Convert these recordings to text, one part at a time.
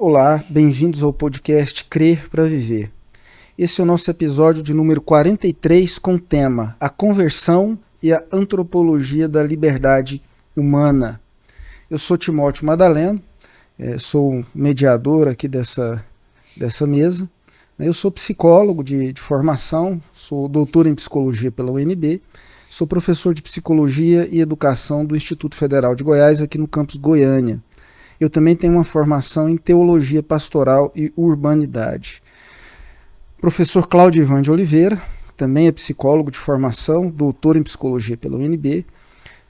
Olá, bem-vindos ao podcast Crer para Viver. Esse é o nosso episódio de número 43 com o tema A Conversão e a Antropologia da Liberdade Humana. Eu sou Timóteo Madaleno, sou mediador aqui dessa mesa. Eu sou psicólogo de formação, sou doutor em psicologia pela UNB, sou professor de psicologia e educação do Instituto Federal de Goiás, aqui no campus Goiânia. Eu também tenho uma formação em teologia pastoral e urbanidade. Professor Cláudio Ivan de Oliveira, também é psicólogo de formação, doutor em psicologia pela UNB,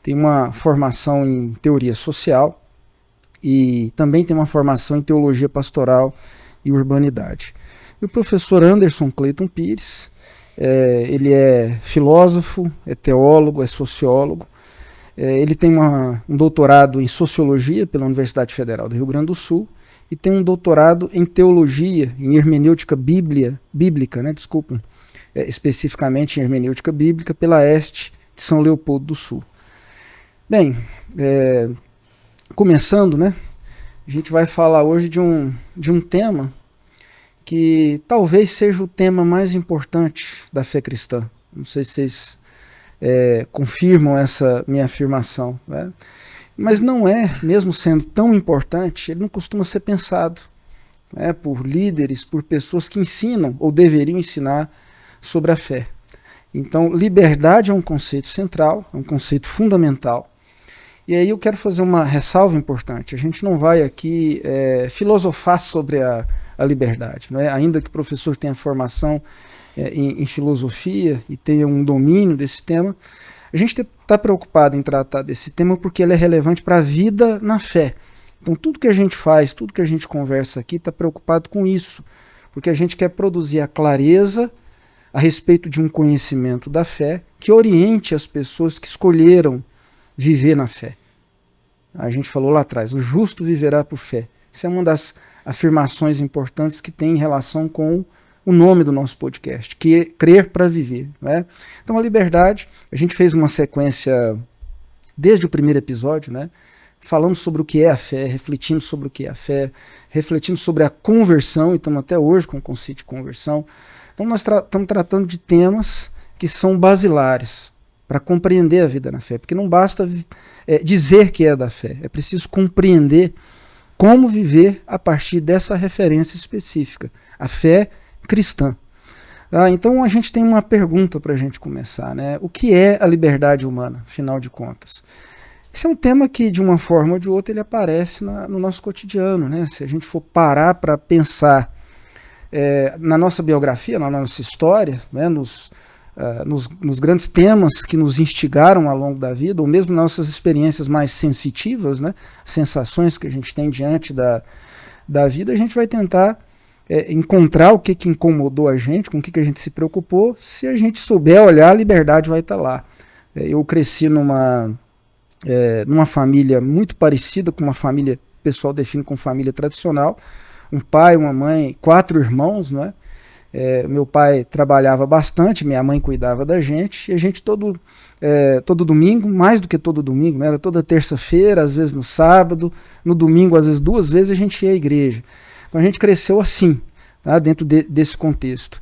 tem uma formação em teoria social e também tem uma formação em teologia pastoral e urbanidade. E o professor Anderson Cleiton Pires, ele é filósofo, é teólogo, é sociólogo. Ele tem um doutorado em Sociologia pela Universidade Federal do Rio Grande do Sul e tem um doutorado em Teologia, em Hermenêutica Bíblica, especificamente em Hermenêutica Bíblica pela EST de São Leopoldo do Sul. Bem, começando, a gente vai falar hoje de um tema que talvez seja o tema mais importante da fé cristã. Não sei se vocês confirmam essa minha afirmação, né? Mas não é, mesmo sendo tão importante, ele não costuma ser pensado, né, por líderes, por pessoas que ensinam ou deveriam ensinar sobre a fé. Então, liberdade é um conceito central, é um conceito fundamental. E aí eu quero fazer uma ressalva importante. A gente não vai aqui filosofar sobre a liberdade, não é? Ainda que o professor tenha formação em filosofia e tenha um domínio desse tema, a gente está preocupado em tratar desse tema porque ele é relevante para a vida na fé. Então tudo que a gente faz, tudo que a gente conversa aqui está preocupado com isso, porque a gente quer produzir a clareza a respeito de um conhecimento da fé que oriente as pessoas que escolheram viver na fé. A gente falou lá atrás, o justo viverá por fé. Isso é uma das afirmações importantes que tem em relação com o nome do nosso podcast, que é Crer para Viver, né? Então a liberdade, a gente fez uma sequência desde o primeiro episódio, né? Falamos sobre o que é a fé, refletimos sobre o que é a fé, refletimos sobre a conversão, e estamos até hoje com o conceito de conversão. Então nós estamos tratando de temas que são basilares para compreender a vida na fé, porque não basta dizer que é da fé, é preciso compreender como viver a partir dessa referência específica, a fé cristã. Então a gente tem uma pergunta para a gente começar, né? O que é a liberdade humana, afinal de contas? Esse é um tema que, de uma forma ou de outra, ele aparece no nosso cotidiano, né? Se a gente for parar para pensar na nossa biografia, na nossa história, né? Nos grandes temas que nos instigaram ao longo da vida, ou mesmo nas nossas experiências mais sensitivas, né? Sensações que a gente tem diante da vida, a gente vai tentar encontrar o que incomodou a gente, com o que a gente se preocupou. Se a gente souber olhar, a liberdade vai estar lá. Eu cresci numa família muito parecida com uma família, o pessoal define como família tradicional, um pai, uma mãe, 4 irmãos, não é? Meu pai trabalhava bastante, minha mãe cuidava da gente, e a gente todo domingo, mais do que todo domingo, né, era toda terça-feira, às vezes no sábado, no domingo, às vezes 2 vezes a gente ia à igreja. Então a gente cresceu assim, tá, dentro desse contexto.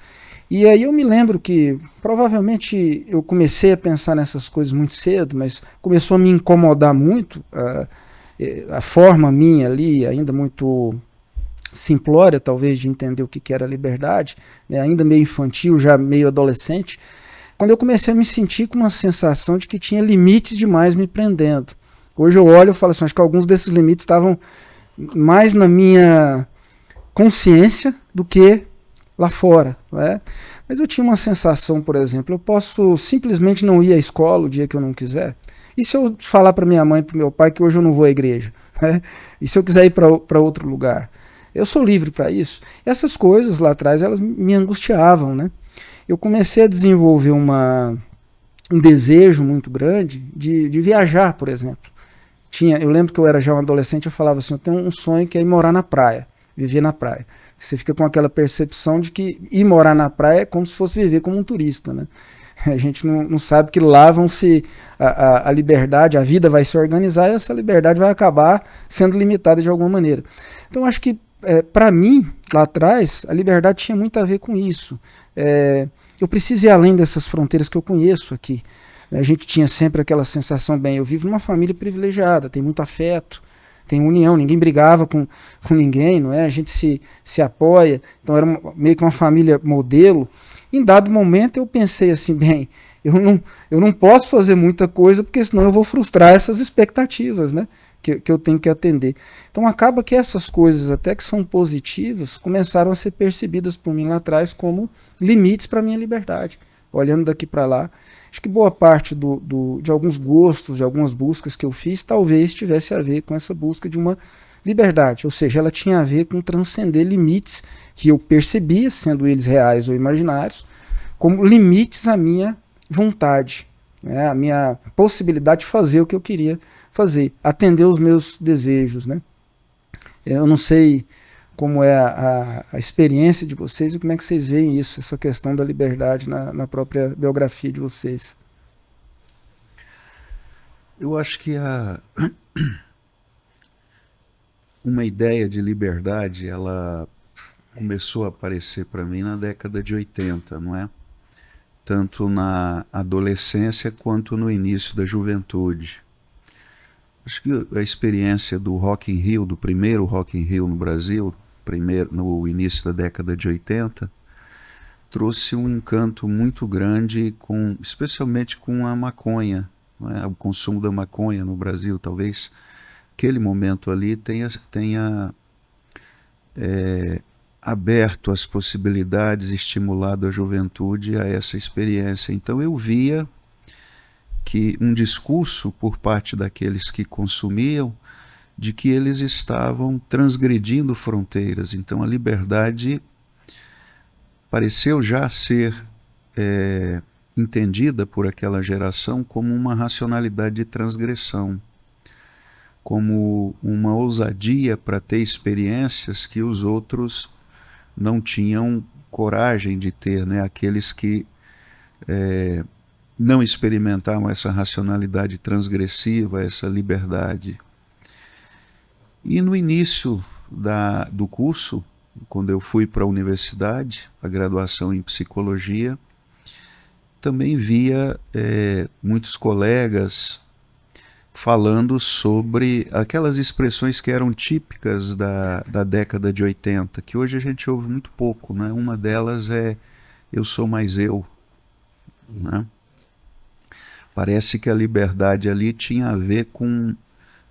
E aí eu me lembro que provavelmente eu comecei a pensar nessas coisas muito cedo, mas começou a me incomodar muito a forma minha ali, ainda muito simplória talvez de entender o que era liberdade, né, ainda meio infantil, já meio adolescente, quando eu comecei a me sentir com uma sensação de que tinha limites demais me prendendo. Hoje eu olho e falo assim, acho que alguns desses limites estavam mais na minha consciência do que lá fora, não é? Mas eu tinha uma sensação, por exemplo, eu posso simplesmente não ir à escola o dia que eu não quiser? E se eu falar para minha mãe e para o meu pai que hoje eu não vou à igreja? Né? E se eu quiser ir para outro lugar? Eu sou livre para isso? Essas coisas lá atrás, elas me angustiavam, né? Eu comecei a desenvolver um desejo muito grande de viajar, por exemplo. Eu lembro que eu era já um adolescente, eu falava assim, eu tenho um sonho que é ir morar na praia, viver na praia. Você fica com aquela percepção de que ir morar na praia é como se fosse viver como um turista, né? A gente não sabe que lá a liberdade, a vida vai se organizar e essa liberdade vai acabar sendo limitada de alguma maneira. Então acho que para mim, lá atrás, a liberdade tinha muito a ver com isso. Eu preciso ir além dessas fronteiras que eu conheço aqui. A gente tinha sempre aquela sensação, bem, eu vivo numa família privilegiada, tem muito afeto, tem união, ninguém brigava com ninguém, não é? A gente se apoia, então era meio que uma família modelo. Em dado momento eu pensei assim, bem, eu não posso fazer muita coisa, porque senão eu vou frustrar essas expectativas, né? Que eu tenho que atender. Então acaba que essas coisas, até que são positivas, começaram a ser percebidas por mim lá atrás como limites para a minha liberdade. Olhando daqui para lá, acho que boa parte de alguns gostos, de algumas buscas que eu fiz, talvez tivesse a ver com essa busca de uma liberdade, ou seja, ela tinha a ver com transcender limites que eu percebia, sendo eles reais ou imaginários, como limites à minha vontade, né, a minha possibilidade de fazer o que eu queria fazer, atender os meus desejos, né? Eu não sei como é a experiência de vocês e como é que vocês veem isso, essa questão da liberdade na própria biografia de vocês. Eu acho que uma ideia de liberdade, ela começou a aparecer para mim na década de 80, não é? Tanto na adolescência quanto no início da juventude. Acho que a experiência do Rock in Rio, do primeiro Rock in Rio no Brasil, no início da década de 80, trouxe um encanto muito grande, especialmente com a maconha, não é? O consumo da maconha no Brasil. Talvez aquele momento ali tenha aberto as possibilidades, estimulado a juventude a essa experiência. Então eu via que um discurso por parte daqueles que consumiam de que eles estavam transgredindo fronteiras. Então a liberdade pareceu já ser entendida por aquela geração como uma racionalidade de transgressão, como uma ousadia para ter experiências que os outros não tinham coragem de ter, né? Aqueles que não experimentavam essa racionalidade transgressiva, essa liberdade. E no início do curso, quando eu fui para a universidade, a graduação em psicologia, também via muitos colegas falando sobre aquelas expressões que eram típicas da década de 80, que hoje a gente ouve muito pouco, né? Uma delas é "eu sou mais eu", né? Parece que a liberdade ali tinha a ver com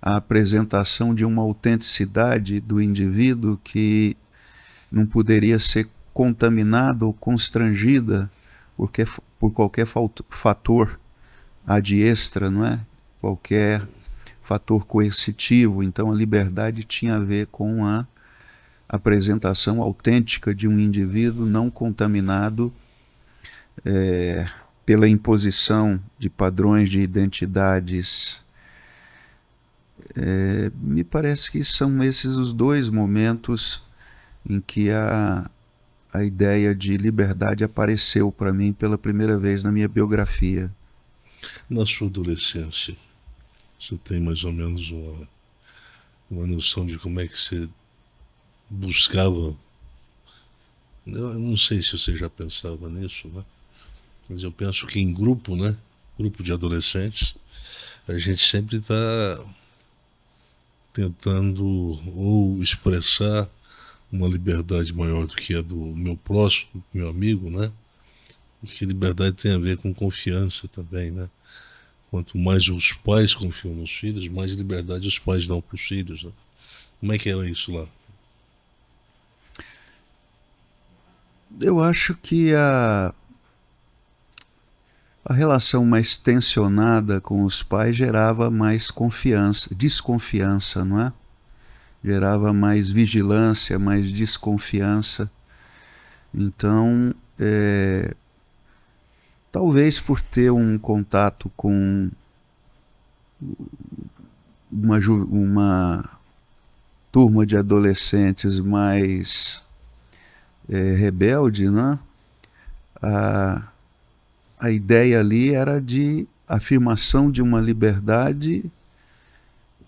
a apresentação de uma autenticidade do indivíduo que não poderia ser contaminada ou constrangida por qualquer fator ad extra, não é? Qualquer fator coercitivo. Então a liberdade tinha a ver com a apresentação autêntica de um indivíduo não contaminado pela imposição de padrões de identidades. Me parece que são esses os dois momentos em que a ideia de liberdade apareceu para mim pela primeira vez na minha biografia. Na sua adolescência, você tem mais ou menos uma noção de como é que você buscava? Eu não sei se você já pensava nisso, né? Mas eu penso que em grupo, né? Grupo de adolescentes, a gente sempre está tentando ou expressar uma liberdade maior do que a do meu próximo, do meu amigo, né? Porque liberdade tem a ver com confiança também, né? Quanto mais os pais confiam nos filhos, mais liberdade os pais dão para os filhos, né? Como é que era isso lá? Eu acho que a relação mais tensionada com os pais gerava mais desconfiança, não é? Gerava mais vigilância, mais desconfiança. Então, talvez por ter um contato com uma turma de adolescentes mais rebelde, né? A ideia ali era de afirmação de uma liberdade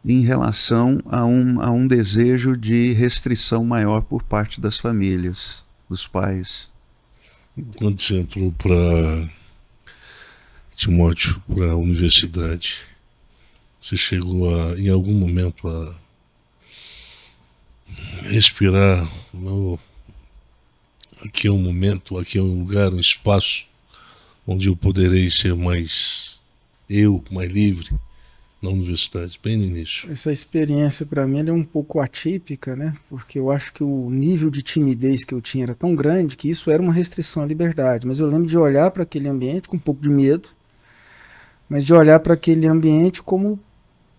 em relação a um desejo de restrição maior por parte das famílias, dos pais. Quando você entrou para Timóteo, para a universidade, você chegou em algum momento a respirar, aqui é um momento, aqui é um lugar, um espaço onde eu poderei ser mais livre na universidade, bem no início. Essa experiência para mim é um pouco atípica, né? Porque eu acho que o nível de timidez que eu tinha era tão grande que isso era uma restrição à liberdade. Mas eu lembro de olhar para aquele ambiente com um pouco de medo, mas de olhar para aquele ambiente como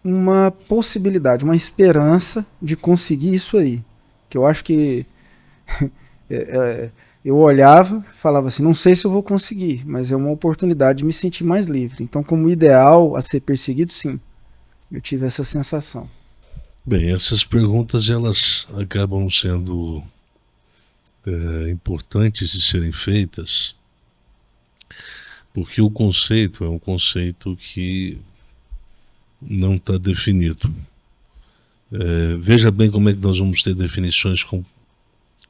uma possibilidade, uma esperança de conseguir isso aí. Que eu acho que eu olhava, falava assim, não sei se eu vou conseguir, mas é uma oportunidade de me sentir mais livre. Então, como ideal a ser perseguido, sim, eu tive essa sensação. Bem, essas perguntas elas acabam sendo importantes de serem feitas, porque o conceito é um conceito que não está definido. Veja bem como é que nós vamos ter definições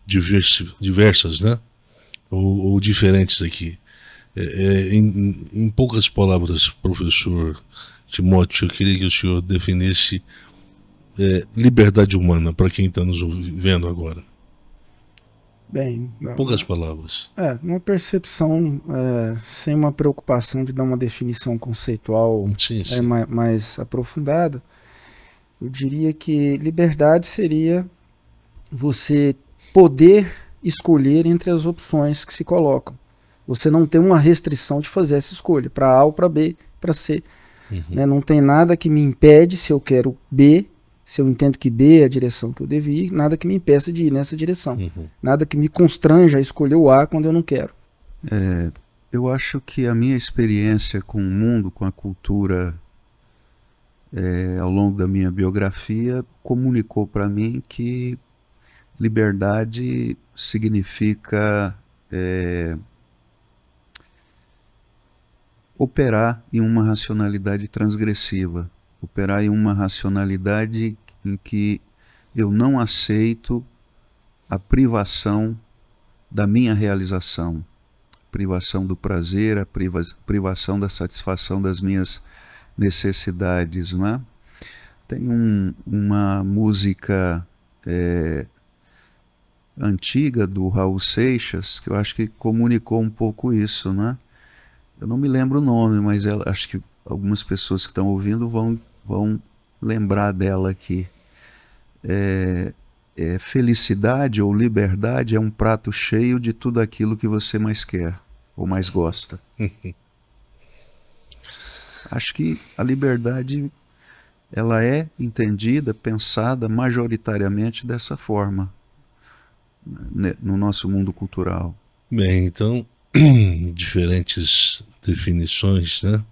diversas, né? Ou diferentes aqui. Em poucas palavras, professor Timóteo, eu queria que o senhor definisse liberdade humana para quem está nos vendo agora. Bem, poucas palavras. Uma percepção sem uma preocupação de dar uma definição conceitual sim. Mais aprofundada. Eu diria que liberdade seria você poder escolher entre as opções que se colocam. Você não tem uma restrição de fazer essa escolha, para A ou para B, para C. Né? Não tem nada que me impede, se eu quero B, se eu entendo que B é a direção que eu devi ir, nada que me impeça de ir nessa direção. Nada que me constranja a escolher o A quando eu não quero. Eu acho que a minha experiência com o mundo, com a cultura, ao longo da minha biografia, comunicou para mim que liberdade significa operar em uma racionalidade transgressiva, operar em uma racionalidade em que eu não aceito a privação da minha realização, privação do prazer, a privação da satisfação das minhas necessidades, não é? Tem uma música antiga do Raul Seixas que eu acho que comunicou um pouco isso, né? Eu não me lembro o nome, mas acho que algumas pessoas que estão ouvindo vão lembrar dela aqui. Felicidade ou liberdade é um prato cheio de tudo aquilo que você mais quer ou mais gosta. Acho que a liberdade ela é entendida, pensada majoritariamente dessa forma no nosso mundo cultural. Bem, então, diferentes definições, né?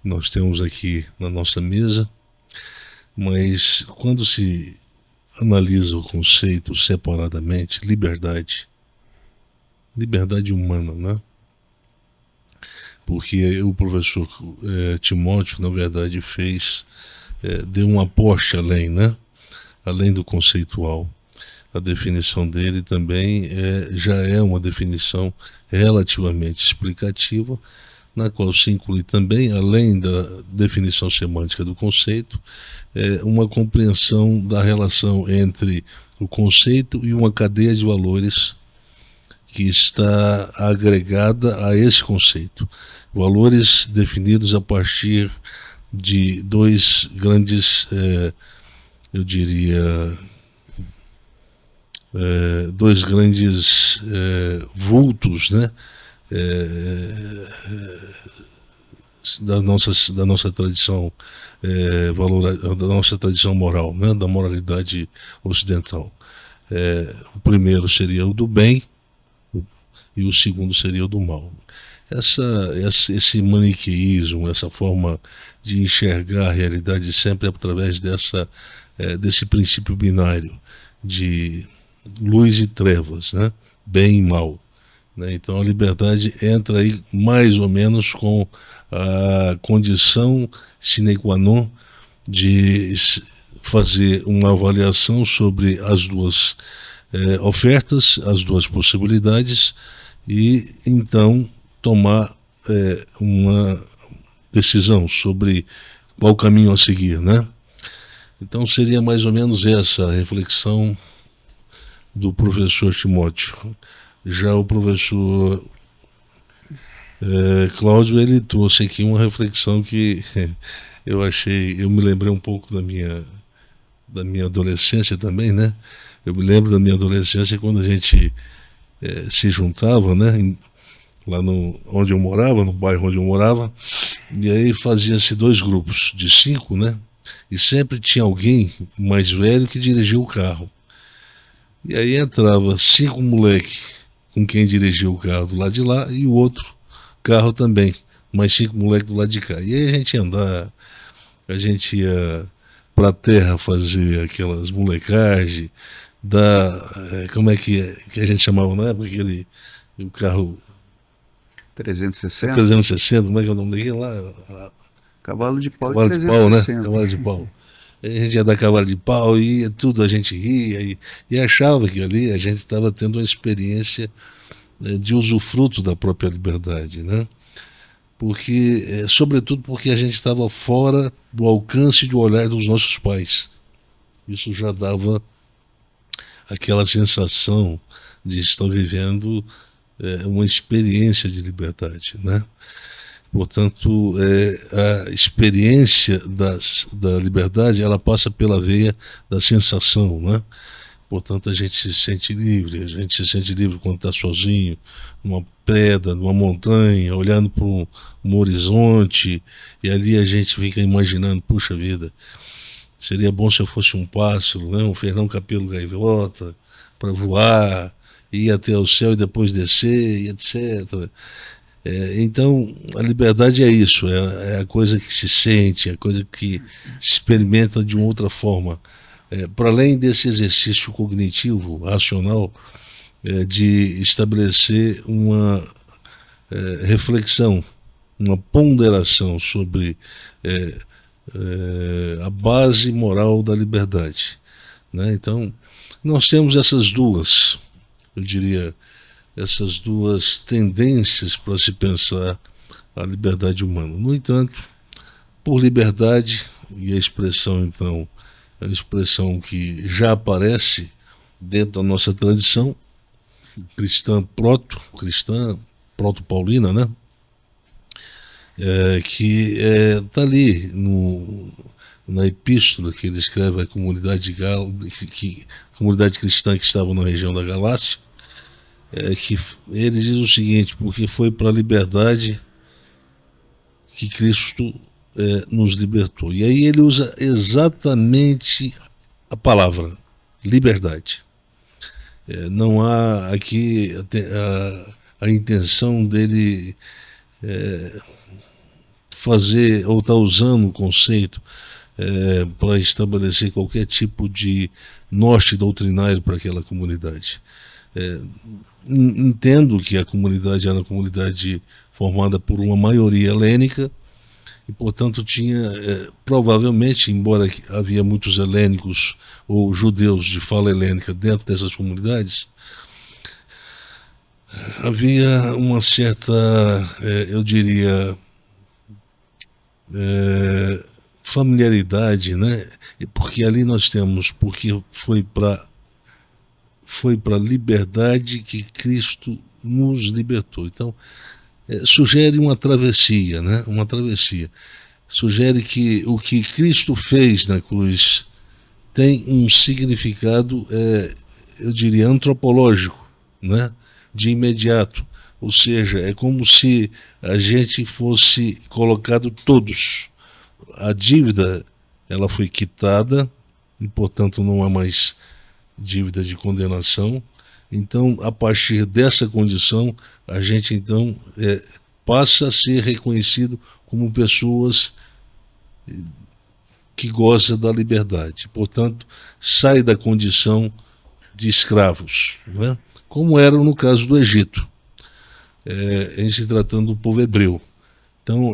Nós temos aqui na nossa mesa, mas quando se analisa o conceito separadamente, liberdade humana, né? Porque o professor Timóteo, na verdade, deu um aporte além, né? Além do conceitual. A definição dele também já é uma definição relativamente explicativa, na qual se inclui também, além da definição semântica do conceito, uma compreensão da relação entre o conceito e uma cadeia de valores que está agregada a esse conceito. Valores definidos a partir de dois grandes, eu diria, dois grandes vultos, né? Da nossa tradição da nossa tradição moral, né? Da moralidade ocidental. O primeiro seria o do bem e o segundo seria o do mal. Esse maniqueísmo, essa forma de enxergar a realidade sempre através desse princípio binário de luz e trevas, né? Bem e mal. Né? Então a liberdade entra aí mais ou menos com a condição sine qua non de fazer uma avaliação sobre as duas ofertas, as duas possibilidades, e então tomar uma decisão sobre qual caminho a seguir, né? Então seria mais ou menos essa a reflexão do professor Timóteo. Já o professor Cláudio, ele trouxe aqui uma reflexão que eu me lembrei um pouco da minha adolescência também, né? Eu me lembro da minha adolescência quando a gente se juntava, né? Lá onde eu morava, no bairro onde eu morava, e aí fazia-se 2 grupos de 5, né? E sempre tinha alguém mais velho que dirigia o carro. E aí entrava 5 moleque com quem dirigia o carro do lado de lá e o outro carro também, mais 5 moleques do lado de cá. E aí a gente ia andar, a gente ia pra terra fazer aquelas molecagens, como é que a gente chamava na época, o carro 360? 360, como é que é o nome daquele lá? Cavalo de pau. Cavalo e de pau, né? 360. Cavalo de pau. A gente ia dar cavalo de pau e tudo, a gente ria e achava que ali a gente estava tendo uma experiência de usufruto da própria liberdade, né? Porque, sobretudo porque a gente estava fora do alcance do olhar dos nossos pais. Isso já dava aquela sensação de estar vivendo uma experiência de liberdade, né? Portanto, a experiência da liberdade, ela passa pela veia da sensação, né? Portanto, a gente se sente livre quando está sozinho, numa pedra, numa montanha, olhando para um horizonte, e ali a gente fica imaginando, puxa vida, seria bom se eu fosse um pássaro, né? Um Fernão Capelo Gaivota, para voar, ir até o céu e depois descer, e etc. Então, a liberdade é isso, é a coisa que se sente, é a coisa que se experimenta de uma outra forma. Para além desse exercício cognitivo, racional, de estabelecer uma reflexão, uma ponderação sobre a base moral da liberdade, né? Então, nós temos essas duas, eu diria, essas duas tendências para se pensar a liberdade humana. No entanto, por liberdade, e a expressão então é uma expressão que já aparece dentro da nossa tradição cristã proto-paulina, né? Que está ali na epístola que ele escreve à comunidade comunidade cristã que estava na região da Galácia, que ele diz o seguinte: porque foi para a liberdade que Cristo nos libertou. E aí ele usa exatamente a palavra liberdade. Não há aqui a intenção dele fazer ou estar usando o conceito para estabelecer qualquer tipo de norte doutrinário para aquela comunidade. Entendo que a comunidade era uma comunidade formada por uma maioria helênica e, portanto, tinha, provavelmente, embora havia muitos helênicos ou judeus de fala helênica dentro dessas comunidades, havia uma certa, eu diria, familiaridade, né? Porque ali nós temos, porque foi para a liberdade que Cristo nos libertou. Então, sugere uma travessia, né? Uma travessia. Sugere que o que Cristo fez na cruz tem um significado, eu diria, antropológico, né? De imediato. Ou seja, é como se a gente fosse colocado todos. A dívida, ela foi quitada e, portanto, não há mais dívida de condenação. Então, a partir dessa condição, a gente então passa a ser reconhecido como pessoas que gozam da liberdade. Portanto, sai da condição de escravos, né? Como era no caso do Egito, em se tratando do povo hebreu. Então,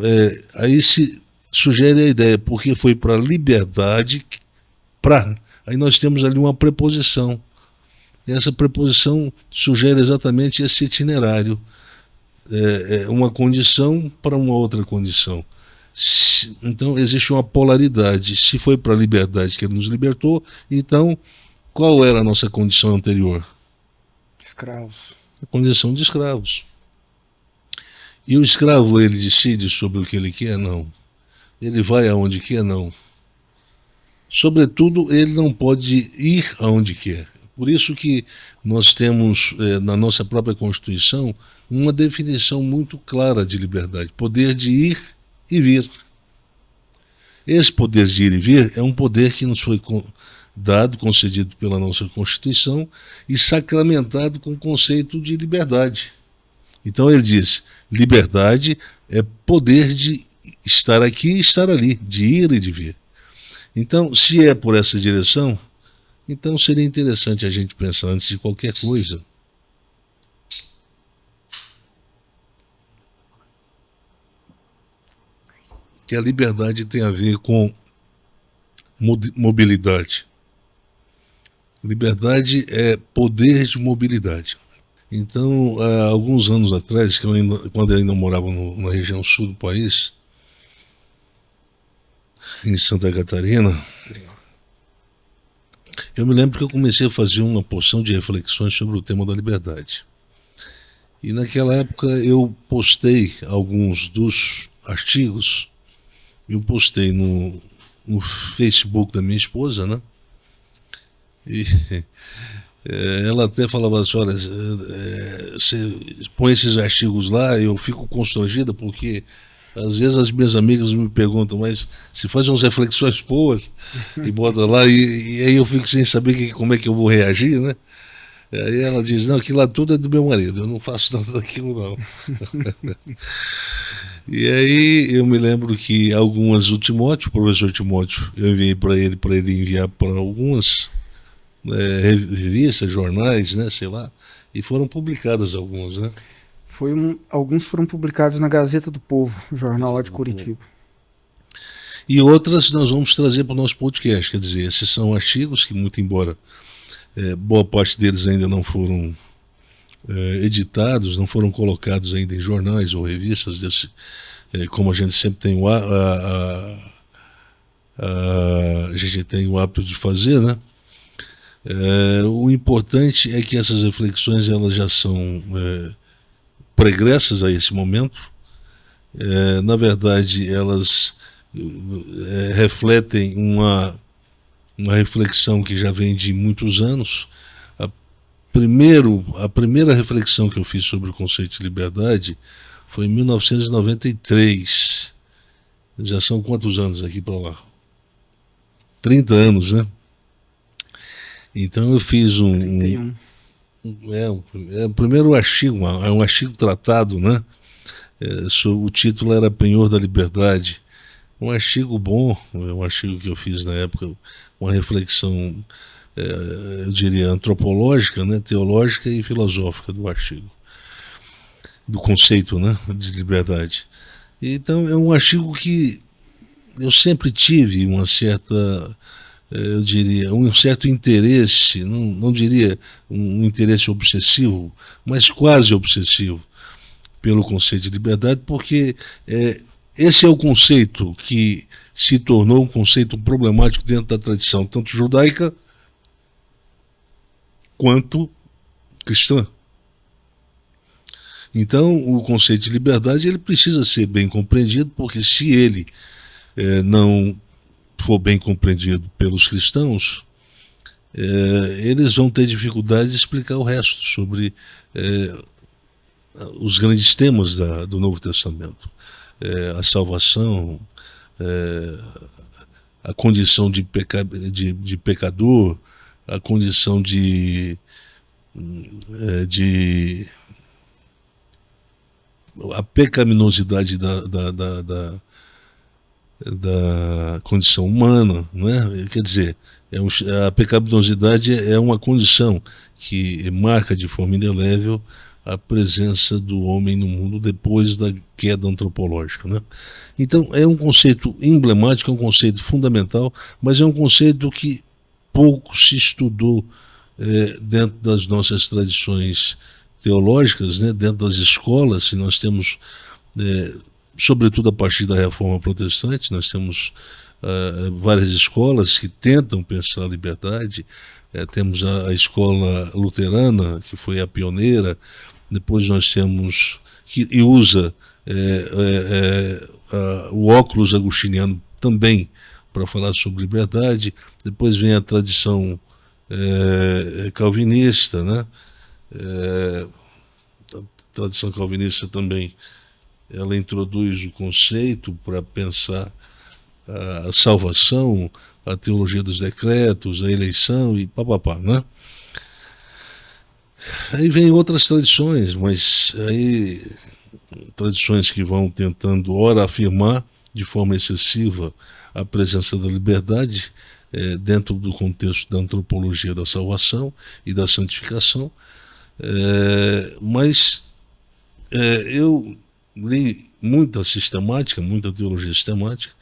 aí se sugere a ideia, porque foi para a liberdade, aí nós temos ali uma preposição. E essa preposição sugere exatamente esse itinerário, uma condição para uma outra condição. Então existe uma polaridade. Se foi para a liberdade que ele nos libertou, então qual era a nossa condição anterior? Escravos. A condição de escravos. E o escravo, ele decide sobre o que ele quer? Não. Ele vai aonde quer? Não. Sobretudo, ele não pode ir aonde quer. Por isso que nós temos, na nossa própria Constituição, uma definição muito clara de liberdade. Poder de ir e vir. Esse poder de ir e vir é um poder que nos foi dado, concedido pela nossa Constituição e sacramentado com o conceito de liberdade. Então ele diz, liberdade é poder de estar aqui e estar ali, de ir e de vir. Então, se é por essa direção, então seria interessante a gente pensar antes de qualquer coisa. Que a liberdade tem a ver com mobilidade. Liberdade é poder de mobilidade. Então, há alguns anos atrás, quando eu ainda morava na região sul do país, em Santa Catarina, eu me lembro que eu comecei a fazer uma porção de reflexões sobre o tema da liberdade. E naquela época eu postei alguns dos artigos, eu postei no Facebook da minha esposa, né? E ela até falava assim, olha, você põe esses artigos lá, eu fico constrangida porque às vezes as minhas amigas me perguntam, mas se faz umas reflexões boas e bota lá, e aí eu fico sem saber como é que eu vou reagir, né? Aí ela diz, não, aquilo lá tudo é do meu marido, eu não faço nada daquilo não. E aí eu me lembro que algumas, o professor Timóteo, eu enviei para ele enviar para algumas revistas, jornais, né, sei lá, e foram publicadas algumas, né? Alguns foram publicados na Gazeta do Povo, jornal lá de Curitiba. E outras nós vamos trazer para o nosso podcast, quer dizer, esses são artigos que, muito embora boa parte deles ainda não foram editados, não foram colocados ainda em jornais ou revistas, como a gente sempre tem a gente tem o hábito de fazer, né? O importante é que essas reflexões elas já são pregressas a esse momento. Na verdade, elas refletem uma reflexão que já vem de muitos anos. A primeira reflexão que eu fiz sobre o conceito de liberdade foi em 1993. Já são quantos anos aqui para lá? 30 anos, né? Então eu fiz o primeiro artigo, é um artigo tratado, né? O título era Penhor da Liberdade. Um artigo bom, um artigo que eu fiz na época, uma reflexão, eu diria, antropológica, né? Teológica e filosófica do artigo, do conceito, né? De liberdade. Então é um artigo que eu sempre tive uma certa, eu diria, um certo interesse, não diria um interesse obsessivo, mas quase obsessivo pelo conceito de liberdade, porque esse é o conceito que se tornou um conceito problemático dentro da tradição, tanto judaica quanto cristã. Então, o conceito de liberdade ele precisa ser bem compreendido, porque se ele não for bem compreendido pelos cristãos, eles vão ter dificuldade de explicar o resto sobre os grandes temas do Novo Testamento. A salvação, a condição de pecador, a condição a pecaminosidade da condição humana, né? Quer dizer, a pecaminosidade é uma condição que marca de forma indelével a presença do homem no mundo depois da queda antropológica, né? Então é um conceito emblemático, é um conceito fundamental, mas é um conceito que pouco se estudou dentro das nossas tradições teológicas, né? Dentro das escolas. E nós temos, sobretudo a partir da Reforma Protestante, nós temos várias escolas que tentam pensar a liberdade. Temos a escola luterana, que foi a pioneira. Depois nós temos, que usa o óculos agostiniano também para falar sobre liberdade. Depois vem a tradição calvinista, né? A tradição calvinista também, ela introduz o conceito para pensar a salvação, a teologia dos decretos, a eleição e papapá, né? Aí vem outras tradições, mas aí tradições que vão tentando, ora, afirmar de forma excessiva a presença da liberdade dentro do contexto da antropologia da salvação e da santificação, mas eu li muita sistemática, muita teologia sistemática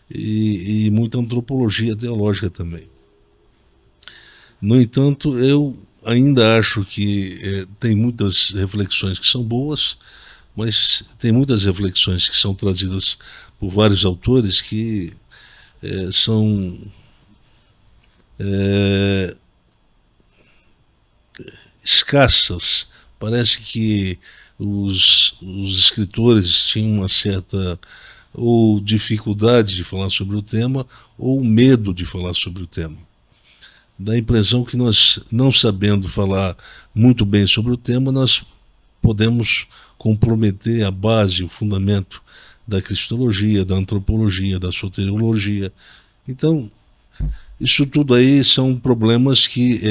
e muita antropologia teológica também. No entanto, eu ainda acho que tem muitas reflexões que são boas, mas tem muitas reflexões que são trazidas por vários autores que são escassas. Parece que os escritores tinham uma certa ou dificuldade de falar sobre o tema, ou medo de falar sobre o tema. Dá a impressão que nós, não sabendo falar muito bem sobre o tema, nós podemos comprometer a base, o fundamento da cristologia, da antropologia, da soteriologia. Então, isso tudo aí são problemas que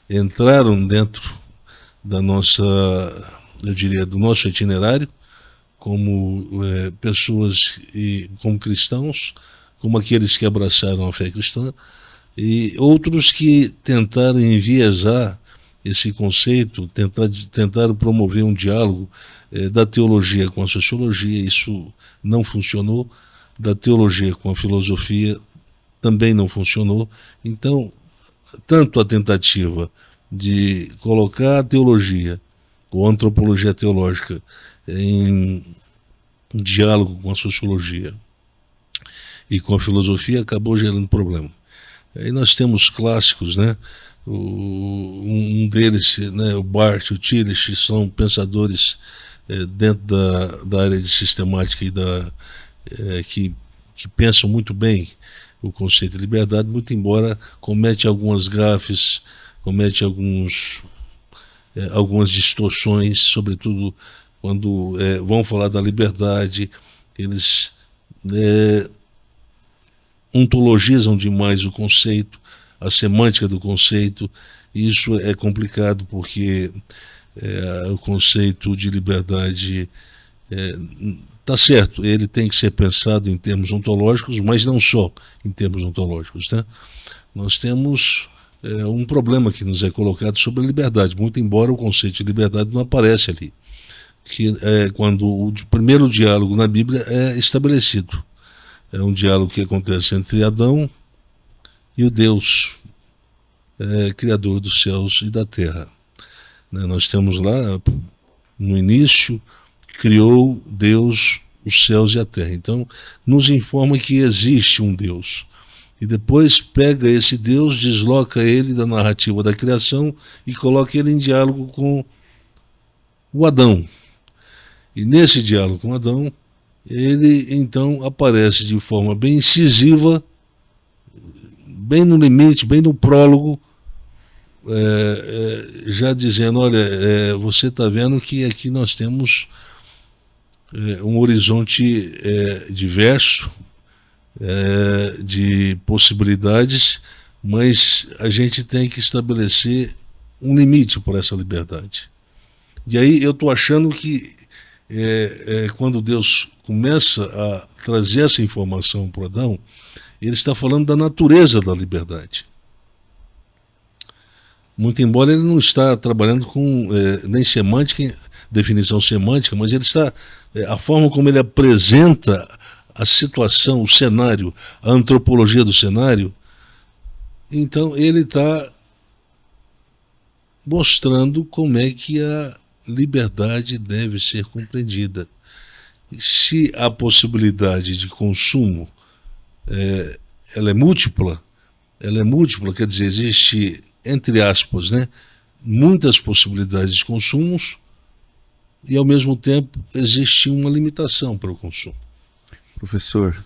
entraram dentro da nossa, eu diria, do nosso itinerário, como pessoas e como cristãos, como aqueles que abraçaram a fé cristã, e outros que tentaram enviesar esse conceito, tentaram promover um diálogo da teologia com a sociologia. Isso não funcionou, da teologia com a filosofia também não funcionou. Então, tanto a tentativa de colocar a teologia ou a antropologia teológica em diálogo com a sociologia e com a filosofia acabou gerando problema. Aí nós temos clássicos, né? Um deles, né, o Barth, o Tillich, são pensadores dentro da área de sistemática e que pensam muito bem o conceito de liberdade, muito embora comete algumas gafes, comete algumas distorções, sobretudo quando vão falar da liberdade. Eles ontologizam demais o conceito, a semântica do conceito, e isso é complicado porque o conceito de liberdade está certo, ele tem que ser pensado em termos ontológicos, mas não só em termos ontológicos, né? Nós temos um problema que nos é colocado sobre a liberdade, muito embora o conceito de liberdade não aparece ali, que é quando o primeiro diálogo na Bíblia é estabelecido. É um diálogo que acontece entre Adão e o Deus, Criador dos céus e da terra. Nós temos lá, no início, criou Deus os céus e a terra. Então, nos informa que existe um Deus. E depois pega esse Deus, desloca ele da narrativa da criação e coloca ele em diálogo com o Adão. E nesse diálogo com Adão, ele então aparece de forma bem incisiva, bem no limite, bem no prólogo, já dizendo, olha, você está vendo que aqui nós temos um horizonte diverso de possibilidades, mas a gente tem que estabelecer um limite para essa liberdade. E aí eu estou achando que quando Deus começa a trazer essa informação para Adão, ele está falando da natureza da liberdade. Muito embora ele não está trabalhando com nem semântica, definição semântica, mas ele está, a forma como ele apresenta a situação, o cenário, a antropologia do cenário, então ele está mostrando como é que a liberdade deve ser compreendida. Se a possibilidade de consumo ela é múltipla, quer dizer, existe, entre aspas, né, muitas possibilidades de consumos e, ao mesmo tempo, existe uma limitação para o consumo. Professor,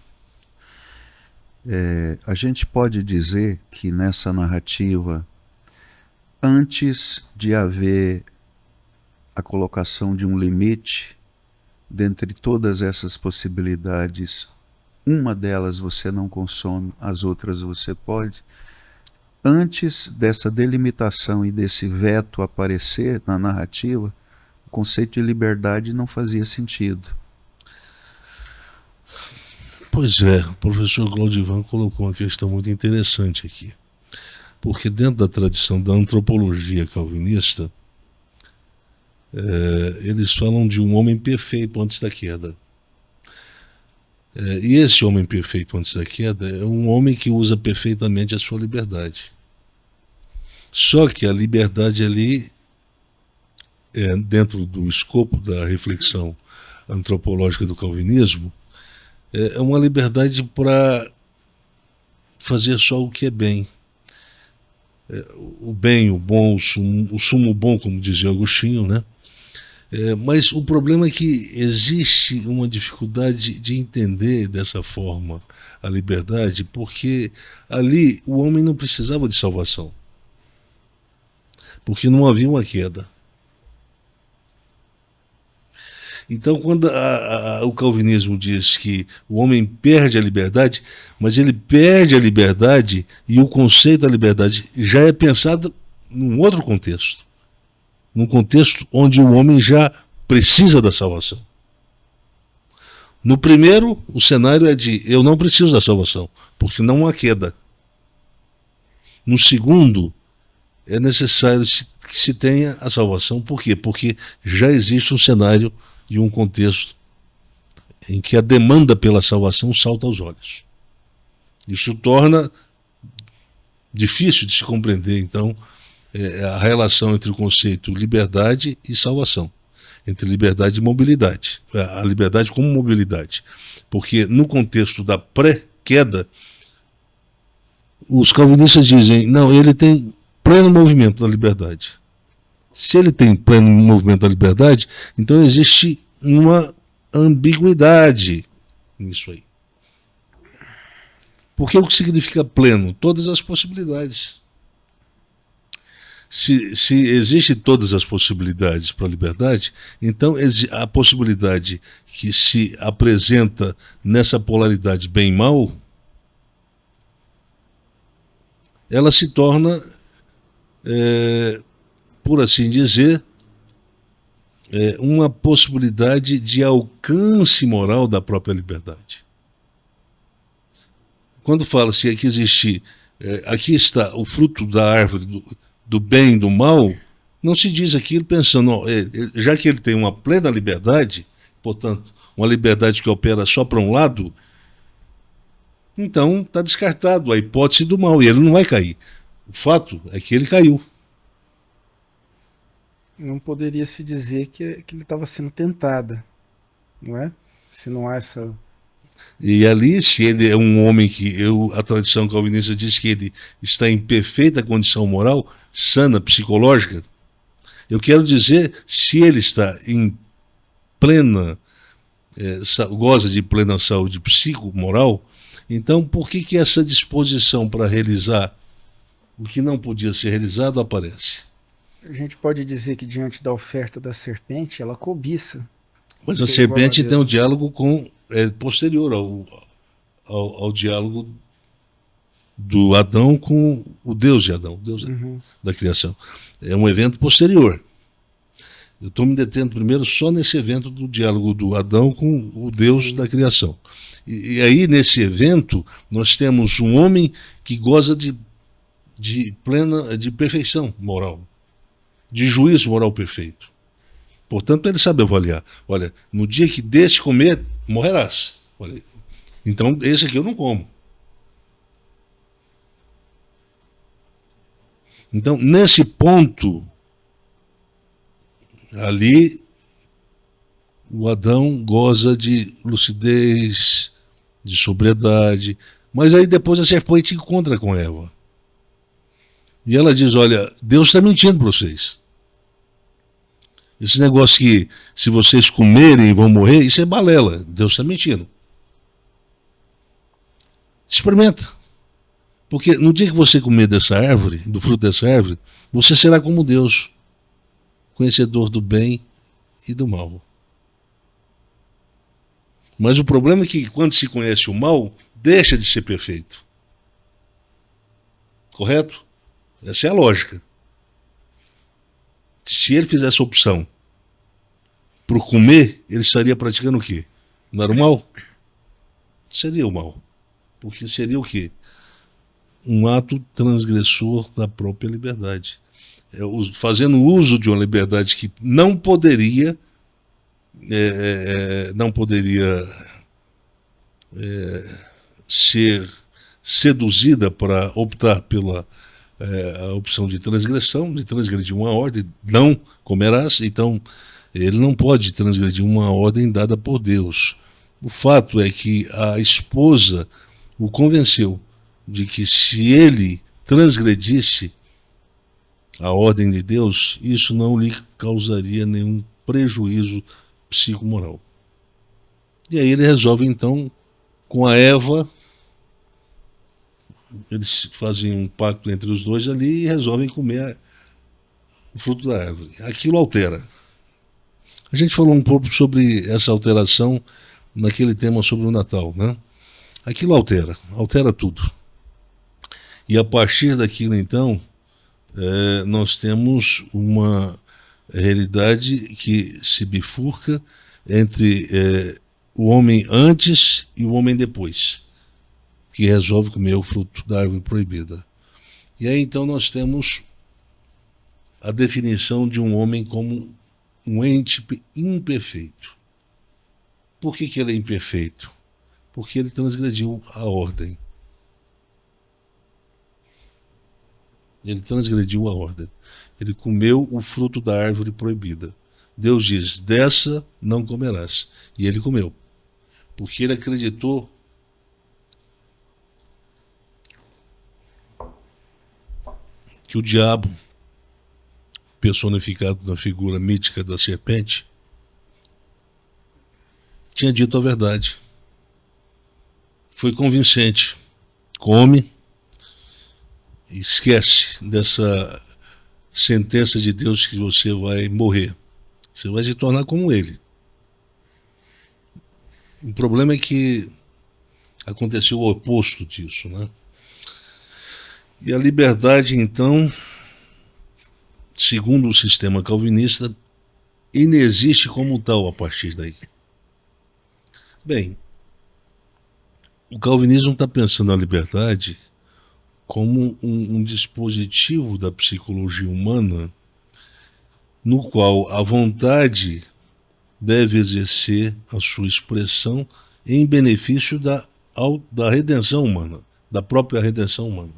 a gente pode dizer que nessa narrativa, antes de haver a colocação de um limite, dentre todas essas possibilidades, uma delas você não consome, as outras você pode. Antes dessa delimitação e desse veto aparecer na narrativa, o conceito de liberdade não fazia sentido. Pois é, o professor Claudivan colocou uma questão muito interessante aqui. Porque dentro da tradição da antropologia calvinista, eles falam de um homem perfeito antes da queda. E esse homem perfeito antes da queda é um homem que usa perfeitamente a sua liberdade. Só que a liberdade ali, dentro do escopo da reflexão antropológica do calvinismo, é uma liberdade para fazer só o que é bem. O bem, o bom, o sumo bom, como dizia Agostinho, né? Mas o problema é que existe uma dificuldade de entender dessa forma a liberdade, porque ali o homem não precisava de salvação, porque não havia uma queda. Então, quando o calvinismo diz que o homem perde a liberdade, mas ele perde a liberdade e o conceito da liberdade já é pensado num outro contexto. Num contexto onde o homem já precisa da salvação. No primeiro, o cenário é de eu não preciso da salvação, porque não há queda. No segundo, é necessário que se tenha a salvação. Por quê? Porque já existe um cenário e um contexto em que a demanda pela salvação salta aos olhos. Isso torna difícil de se compreender, então, a relação entre o conceito liberdade e salvação, entre liberdade e mobilidade, a liberdade como mobilidade, porque no contexto da pré-queda, os calvinistas dizem, não, ele tem pleno movimento da liberdade. Se ele tem pleno movimento da liberdade, então existe uma ambiguidade nisso aí. Porque o que significa pleno? Todas as possibilidades. Se existem todas as possibilidades para a liberdade, então a possibilidade que se apresenta nessa polaridade bem-mal, ela se torna, por assim dizer, uma possibilidade de alcance moral da própria liberdade. Quando fala-se que existe, aqui está o fruto da árvore do bem e do mal, não se diz aquilo pensando, já que ele tem uma plena liberdade, portanto, uma liberdade que opera só para um lado, então está descartado a hipótese do mal, e ele não vai cair. O fato é que ele caiu. Não poderia se dizer que ele estava sendo tentada, não é? Se não há essa... E ali, se ele é um homem que a tradição calvinista diz que ele está em perfeita condição moral, sana, psicológica, eu quero dizer, se ele está em plena, goza de plena saúde psicomoral, então por que essa disposição para realizar o que não podia ser realizado aparece? A gente pode dizer que diante da oferta da serpente, ela cobiça. Mas a serpente tem um diálogo posterior ao diálogo do Adão com o Deus de Adão, Deus da criação. É um evento posterior. Eu estou me detendo primeiro só nesse evento do diálogo do Adão com o Deus da criação. E aí, nesse evento, nós temos um homem que goza de de perfeição moral, de juízo moral perfeito. Portanto, ele sabe avaliar. Olha, no dia que deste comer, morrerás. Olha, então, esse aqui eu não como. Então, nesse ponto, ali, o Adão goza de lucidez, de sobriedade, mas aí depois a serpente encontra com Eva. E ela diz, olha, Deus está mentindo para vocês. Esse negócio que se vocês comerem vão morrer, isso é balela. Deus está mentindo. Experimenta. Porque no dia que você comer dessa árvore, do fruto dessa árvore, você será como Deus, conhecedor do bem e do mal. Mas o problema é que quando se conhece o mal, deixa de ser perfeito. Correto? Essa é a lógica. Se ele fizesse a opção por comer, ele estaria praticando o quê? Não era o mal? Seria o mal. Porque seria o quê? Um ato transgressor da própria liberdade. Fazendo uso de uma liberdade que não poderia ser seduzida para optar pela a opção de transgressão, de transgredir uma ordem, não comerás, então ele não pode transgredir uma ordem dada por Deus. O fato é que a esposa o convenceu de que se ele transgredisse a ordem de Deus, isso não lhe causaria nenhum prejuízo psicomoral. E aí ele resolve então com a Eva, eles fazem um pacto entre os dois ali e resolvem comer o fruto da árvore. Aquilo altera. A gente falou um pouco sobre essa alteração naquele tema sobre o Natal, né? Aquilo altera tudo. E a partir daquilo então, nós temos uma realidade que se bifurca entre o homem antes e o homem depois, que resolve comer o fruto da árvore proibida. E aí então nós temos a definição de um homem como um ente imperfeito. Por que ele é imperfeito? Porque ele transgrediu a ordem. Ele transgrediu a ordem. Ele comeu o fruto da árvore proibida. Deus diz, dessa não comerás. E ele comeu. Porque ele acreditou que o diabo, personificado na figura mítica da serpente, tinha dito a verdade. Foi convincente. Come, esquece dessa sentença de Deus que você vai morrer. Você vai se tornar como ele. O problema é que aconteceu o oposto disso, né? E a liberdade, então, segundo o sistema calvinista, inexiste como tal a partir daí. Bem, o calvinismo está pensando a liberdade como um dispositivo da psicologia humana no qual a vontade deve exercer a sua expressão em benefício da redenção humana, da própria redenção humana.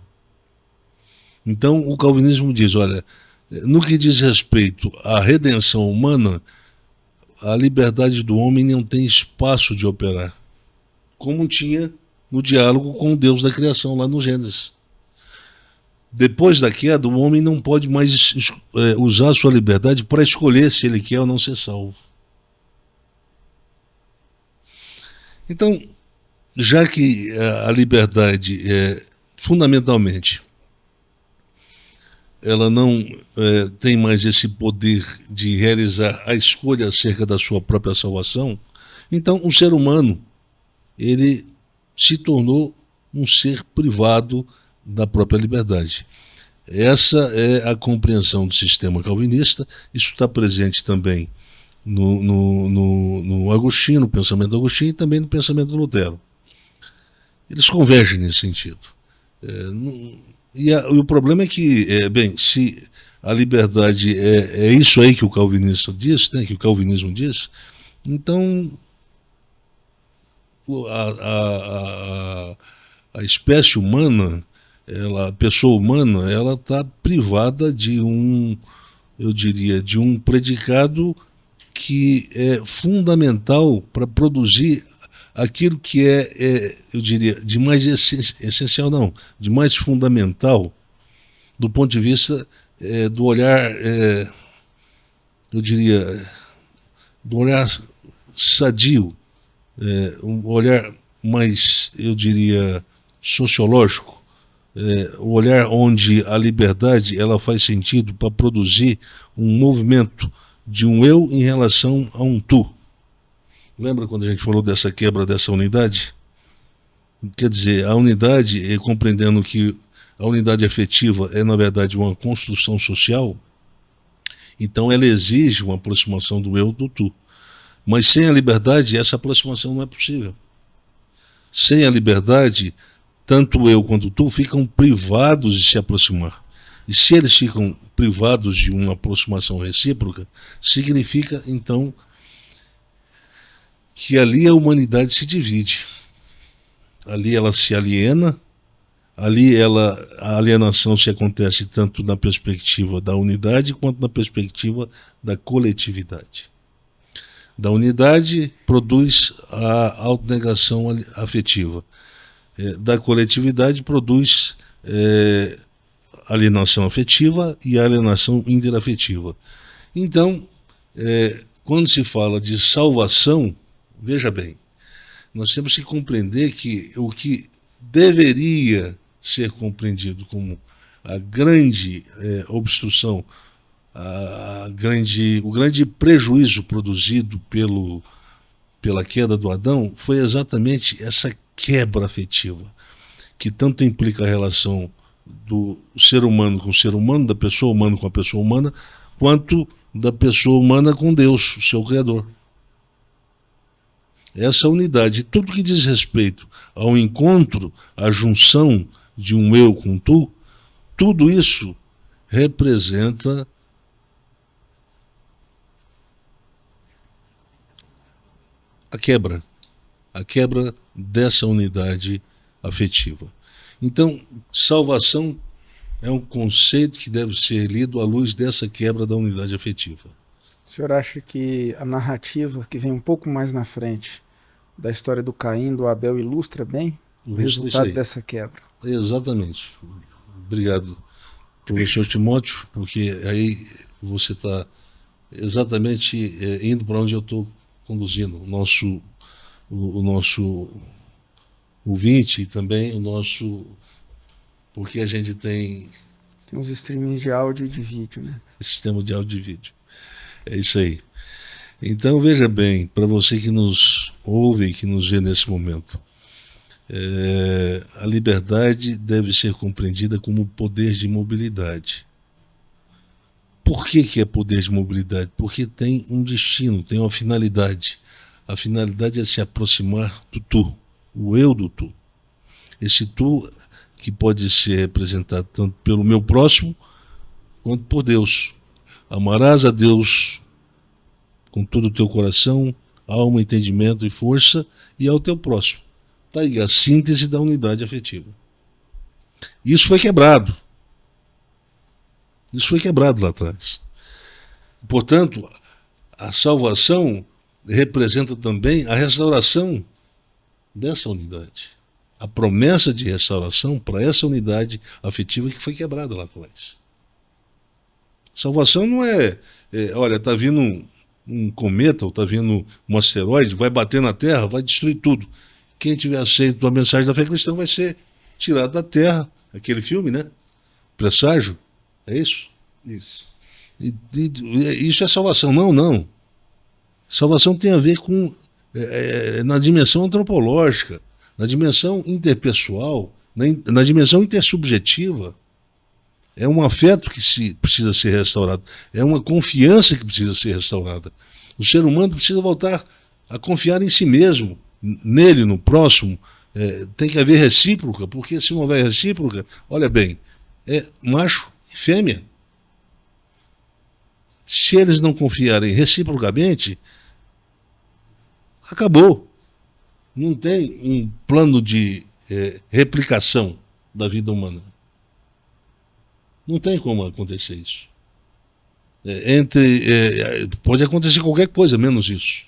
Então o calvinismo diz, olha, no que diz respeito à redenção humana, a liberdade do homem não tem espaço de operar, como tinha no diálogo com o Deus da criação lá no Gênesis. Depois da queda, o homem não pode mais usar a sua liberdade para escolher se ele quer ou não ser salvo. Então, já que a liberdade, fundamentalmente, ela não tem mais esse poder de realizar a escolha acerca da sua própria salvação, então o ser humano, ele se tornou um ser privado da própria liberdade. Essa é a compreensão do sistema calvinista. Isso está presente também no Agostinho, no pensamento do Agostinho, e também no pensamento do Lutero. Eles convergem nesse sentido. E o problema é que, bem, se a liberdade é isso aí que o calvinista diz, né, que o calvinismo diz, então a espécie humana, a pessoa humana, ela está privada de eu diria, de um predicado que é fundamental para produzir aquilo que eu diria, de mais essencial, não, de mais fundamental, do ponto de vista do olhar, eu diria, do olhar sadio, um olhar mais, eu diria, sociológico, o olhar onde a liberdade ela faz sentido para produzir um movimento de um eu em relação a um tu. Lembra quando a gente falou dessa quebra dessa unidade? Quer dizer, a unidade, compreendendo que a unidade afetiva é, na verdade, uma construção social, então ela exige uma aproximação do eu do tu. Mas sem a liberdade, essa aproximação não é possível. Sem a liberdade, tanto eu quanto tu ficam privados de se aproximar. E se eles ficam privados de uma aproximação recíproca, significa, então, que ali a humanidade se divide. Ali ela se aliena, ali a alienação se acontece tanto na perspectiva da unidade quanto na perspectiva da coletividade. Da unidade produz a autonegação afetiva. Da coletividade produz alienação afetiva e alienação interafetiva. Então, quando se fala de salvação, veja bem, nós temos que compreender que o que deveria ser compreendido como a grande obstrução, o grande prejuízo produzido pela queda do Adão foi exatamente essa quebra afetiva, que tanto implica a relação do ser humano com o ser humano, da pessoa humana com a pessoa humana, quanto da pessoa humana com Deus, o seu Criador. Essa unidade, tudo que diz respeito ao encontro, à junção de um eu com tu, tudo isso representa a quebra dessa unidade afetiva. Então, salvação é um conceito que deve ser lido à luz dessa quebra da unidade afetiva. O senhor acha que a narrativa que vem um pouco mais na frente da história do Caim, do Abel, ilustra bem o resultado dessa quebra? Exatamente. Obrigado, professor Timóteo, porque aí você está exatamente indo para onde eu estou conduzindo. O nosso ouvinte e também o nosso... Porque a gente tem uns streamings de áudio e de vídeo, né? Sistema de áudio e vídeo. É isso aí. Então, veja bem, para você que nos ouve e que nos vê nesse momento, a liberdade deve ser compreendida como poder de mobilidade. Por que é poder de mobilidade? Porque tem um destino, tem uma finalidade. A finalidade é se aproximar do tu, o eu do tu. Esse tu que pode ser representado tanto pelo meu próximo quanto por Deus. Amarás a Deus com todo o teu coração, alma, entendimento e força, e ao teu próximo. Está aí a síntese da unidade afetiva. Isso foi quebrado. Isso foi quebrado lá atrás. Portanto, a salvação representa também a restauração dessa unidade. A promessa de restauração para essa unidade afetiva que foi quebrada lá atrás. Salvação não olha, está vindo um cometa, ou está vindo um asteroide, vai bater na Terra, vai destruir tudo. Quem tiver aceito a mensagem da fé cristã vai ser tirado da Terra. Aquele filme, né? Presságio. É isso? Isso. Isso é salvação? Não. Salvação tem a ver com na dimensão antropológica, na dimensão interpessoal, na dimensão intersubjetiva. É um afeto que precisa ser restaurado. É uma confiança que precisa ser restaurada. O ser humano precisa voltar a confiar em si mesmo, nele, no próximo. Tem que haver recíproca, porque se não houver recíproca, olha bem, é macho e fêmea. Se eles não confiarem reciprocamente, acabou. Não tem um plano de replicação da vida humana. Não tem como acontecer isso. Pode acontecer qualquer coisa, menos isso.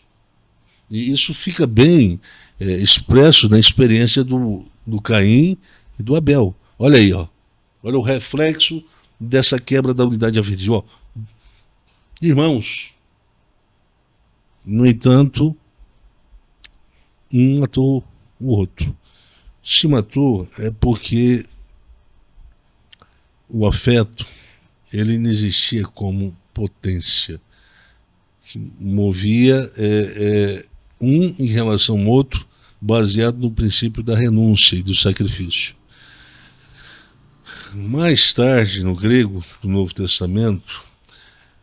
E isso fica bem expresso na experiência do Caim e do Abel. Olha aí, ó. Olha o reflexo dessa quebra da unidade afetiva. Ó. Irmãos. No entanto, um matou o outro. Se matou é porque o afeto, ele não existia como potência que movia um em relação ao outro, baseado no princípio da renúncia e do sacrifício. Mais tarde, no grego do Novo Testamento,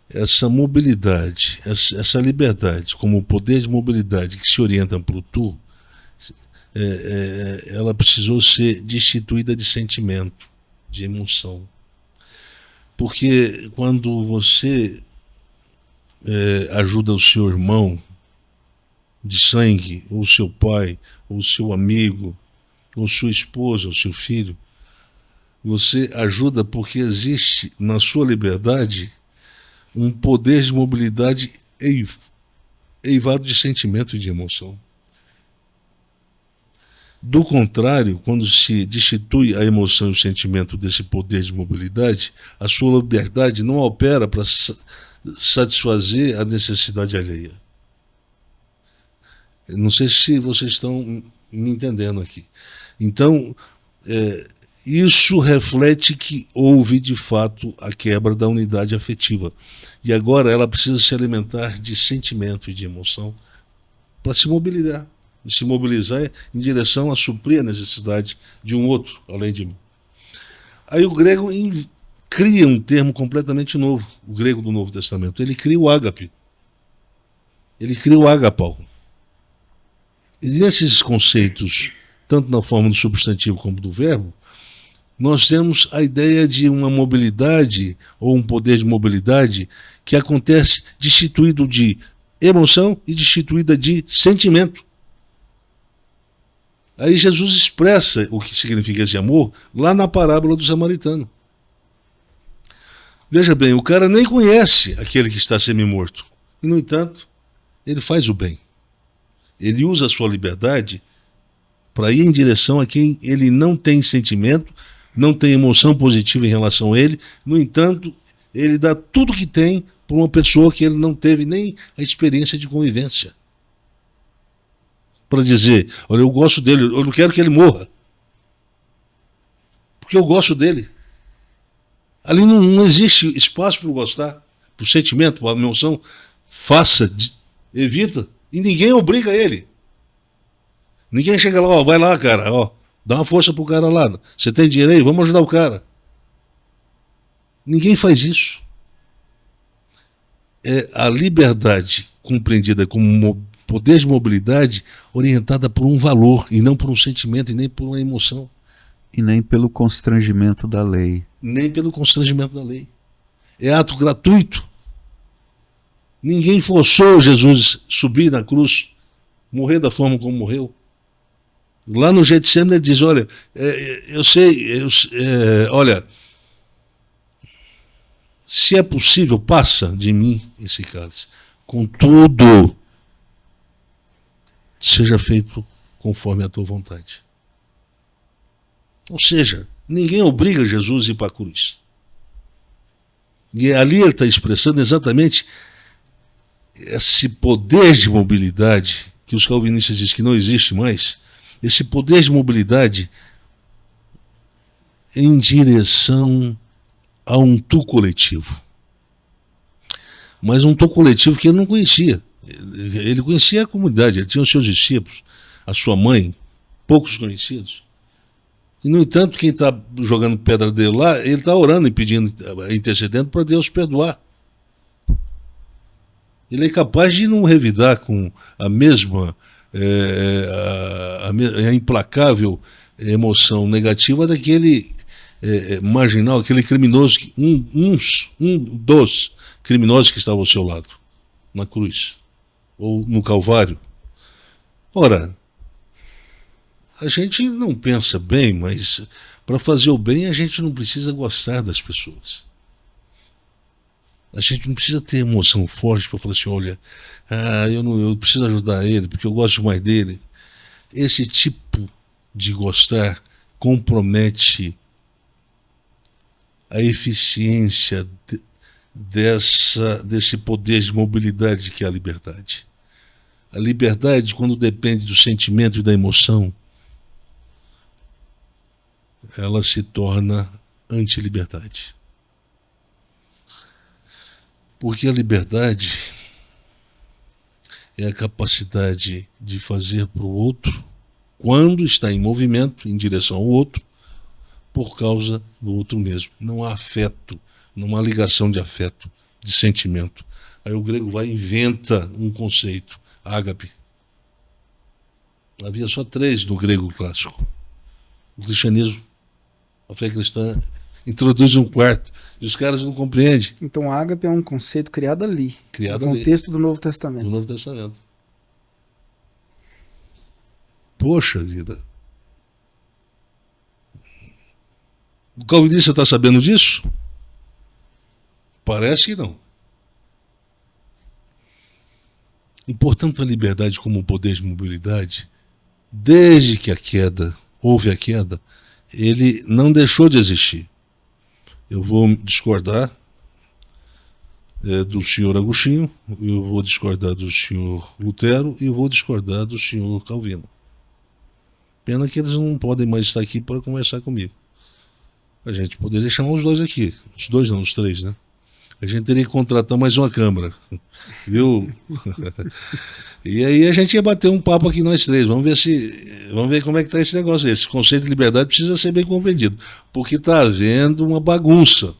essa mobilidade, essa liberdade, como o poder de mobilidade que se orienta para o tu, ela precisou ser destituída de sentimento, de emoção. Porque quando você ajuda o seu irmão de sangue, ou seu pai, ou seu amigo, ou sua esposa, ou seu filho, você ajuda porque existe na sua liberdade um poder de mobilidade eivado de sentimento e de emoção. Do contrário, quando se destitui a emoção e o sentimento desse poder de mobilidade, a sua liberdade não opera para satisfazer a necessidade alheia. Não sei se vocês estão me entendendo aqui. Então, isso reflete que houve, de fato, a quebra da unidade afetiva. E agora ela precisa se alimentar de sentimento e de emoção para se mobilizar. E se mobilizar em direção a suprir a necessidade de um outro, além de mim. Aí o grego cria um termo completamente novo, o grego do Novo Testamento. Ele cria o ágape. Ele cria o agapau. E nesses conceitos, tanto na forma do substantivo como do verbo, nós temos a ideia de uma mobilidade, ou um poder de mobilidade, que acontece destituído de emoção e destituída de sentimento. Aí Jesus expressa o que significa esse amor lá na parábola do samaritano. Veja bem, o cara nem conhece aquele que está semi-morto. E, no entanto, ele faz o bem. Ele usa a sua liberdade para ir em direção a quem ele não tem sentimento, não tem emoção positiva em relação a ele. No entanto, ele dá tudo que tem para uma pessoa que ele não teve nem a experiência de convivência. Para dizer, olha, eu gosto dele, eu não quero que ele morra. Porque eu gosto dele. Ali não existe espaço para eu gostar, para o sentimento, para a emoção. Faça, evita, e ninguém obriga ele. Ninguém chega lá, ó, vai lá, cara, ó, dá uma força pro cara lá. Você tem dinheiro aí? Vamos ajudar o cara. Ninguém faz isso. É a liberdade compreendida como poder de mobilidade orientada por um valor, e não por um sentimento, e nem por uma emoção. E nem pelo constrangimento da lei. Nem pelo constrangimento da lei. É ato gratuito. Ninguém forçou Jesus subir na cruz, morrer da forma como morreu. Lá no Getsemane ele diz, olha, olha, se é possível, passa de mim esse cálice. Contudo, seja feito conforme a tua vontade. Ou seja, ninguém obriga Jesus a ir para a cruz. E ali ele está expressando exatamente esse poder de mobilidade, que os calvinistas dizem que não existe mais, esse poder de mobilidade em direção a um tu coletivo. Mas um tu coletivo que ele não conhecia. Ele conhecia a comunidade, ele tinha os seus discípulos, a sua mãe, poucos conhecidos. E, no entanto, quem está jogando pedra dele lá, ele está orando e pedindo, intercedendo para Deus perdoar. Ele é capaz de não revidar com a mesma, a implacável emoção negativa daquele marginal, aquele criminoso, um dos criminosos que estava ao seu lado, na cruz, ou no Calvário. Ora, a gente não pensa bem, mas para fazer o bem a gente não precisa gostar das pessoas. A gente não precisa ter emoção forte para falar assim, olha, eu preciso ajudar ele porque eu gosto mais dele. Esse tipo de gostar compromete a eficiência desse poder de mobilidade que é a liberdade. A liberdade, quando depende do sentimento e da emoção, ela se torna anti-liberdade. Porque a liberdade é a capacidade de fazer para o outro, quando está em movimento, em direção ao outro, por causa do outro mesmo. Não há afeto, não há ligação de afeto, de sentimento. Aí o grego vai e inventa um conceito, ágape. Havia só 3 no grego clássico. O cristianismo, a fé cristã, introduz um 4. E os caras não compreendem. Então, ágape é um conceito criado ali. Criado no contexto do Novo Testamento. Do Novo Testamento. Poxa vida. O calvinista está sabendo disso? Parece que não. E, portanto, a liberdade como poder de mobilidade, desde que houve a queda, ele não deixou de existir. Eu vou discordar do senhor Agostinho, eu vou discordar do senhor Lutero e eu vou discordar do senhor Calvino. Pena que eles não podem mais estar aqui para conversar comigo. A gente poderia chamar os 2 aqui. Os 2 não, os 3, né? A gente teria que contratar mais uma câmara. Viu? E aí a gente ia bater um papo aqui nós 3. Vamos ver como é que está esse negócio aí. Esse conceito de liberdade precisa ser bem compreendido. Porque está havendo uma bagunça.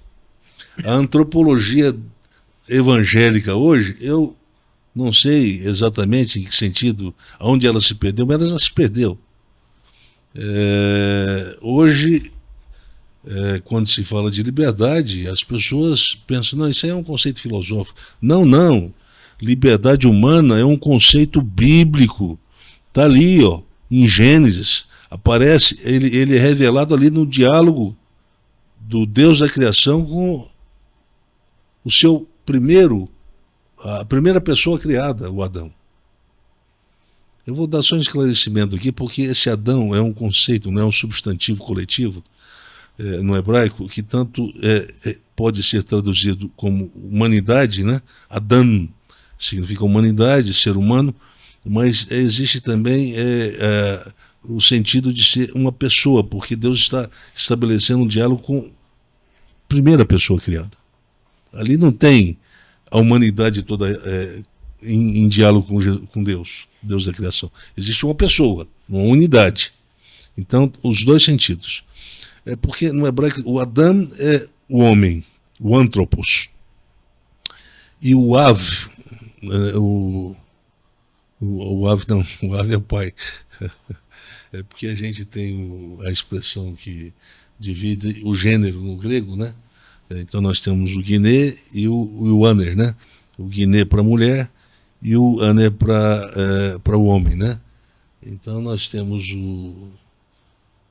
A antropologia evangélica hoje, eu não sei exatamente em que sentido, aonde ela se perdeu, mas ela se perdeu. Hoje, quando se fala de liberdade, as pessoas pensam, não, isso aí é um conceito filosófico. Não. Liberdade humana é um conceito bíblico. Está ali, ó, em Gênesis. Aparece, ele é revelado ali no diálogo do Deus da criação com o seu a primeira pessoa criada, o Adão. Eu vou dar só um esclarecimento aqui, porque esse Adão é um conceito, não é um substantivo coletivo no hebraico, que tanto pode ser traduzido como humanidade, né? Adam significa humanidade, ser humano, mas existe também o sentido de ser uma pessoa, porque Deus está estabelecendo um diálogo com a primeira pessoa criada. Ali não tem a humanidade toda em diálogo com Deus, Deus da criação. Existe uma pessoa, uma unidade. Então, os 2 sentidos. Porque no hebraico o Adam é o homem, o anthropos. E o Av, o Av é o pai. É porque a gente tem a expressão que divide o gênero no grego, né? Então nós temos o Guiné e o Aner, né? O Guiné para a mulher e o Aner para o homem, né? Então nós temos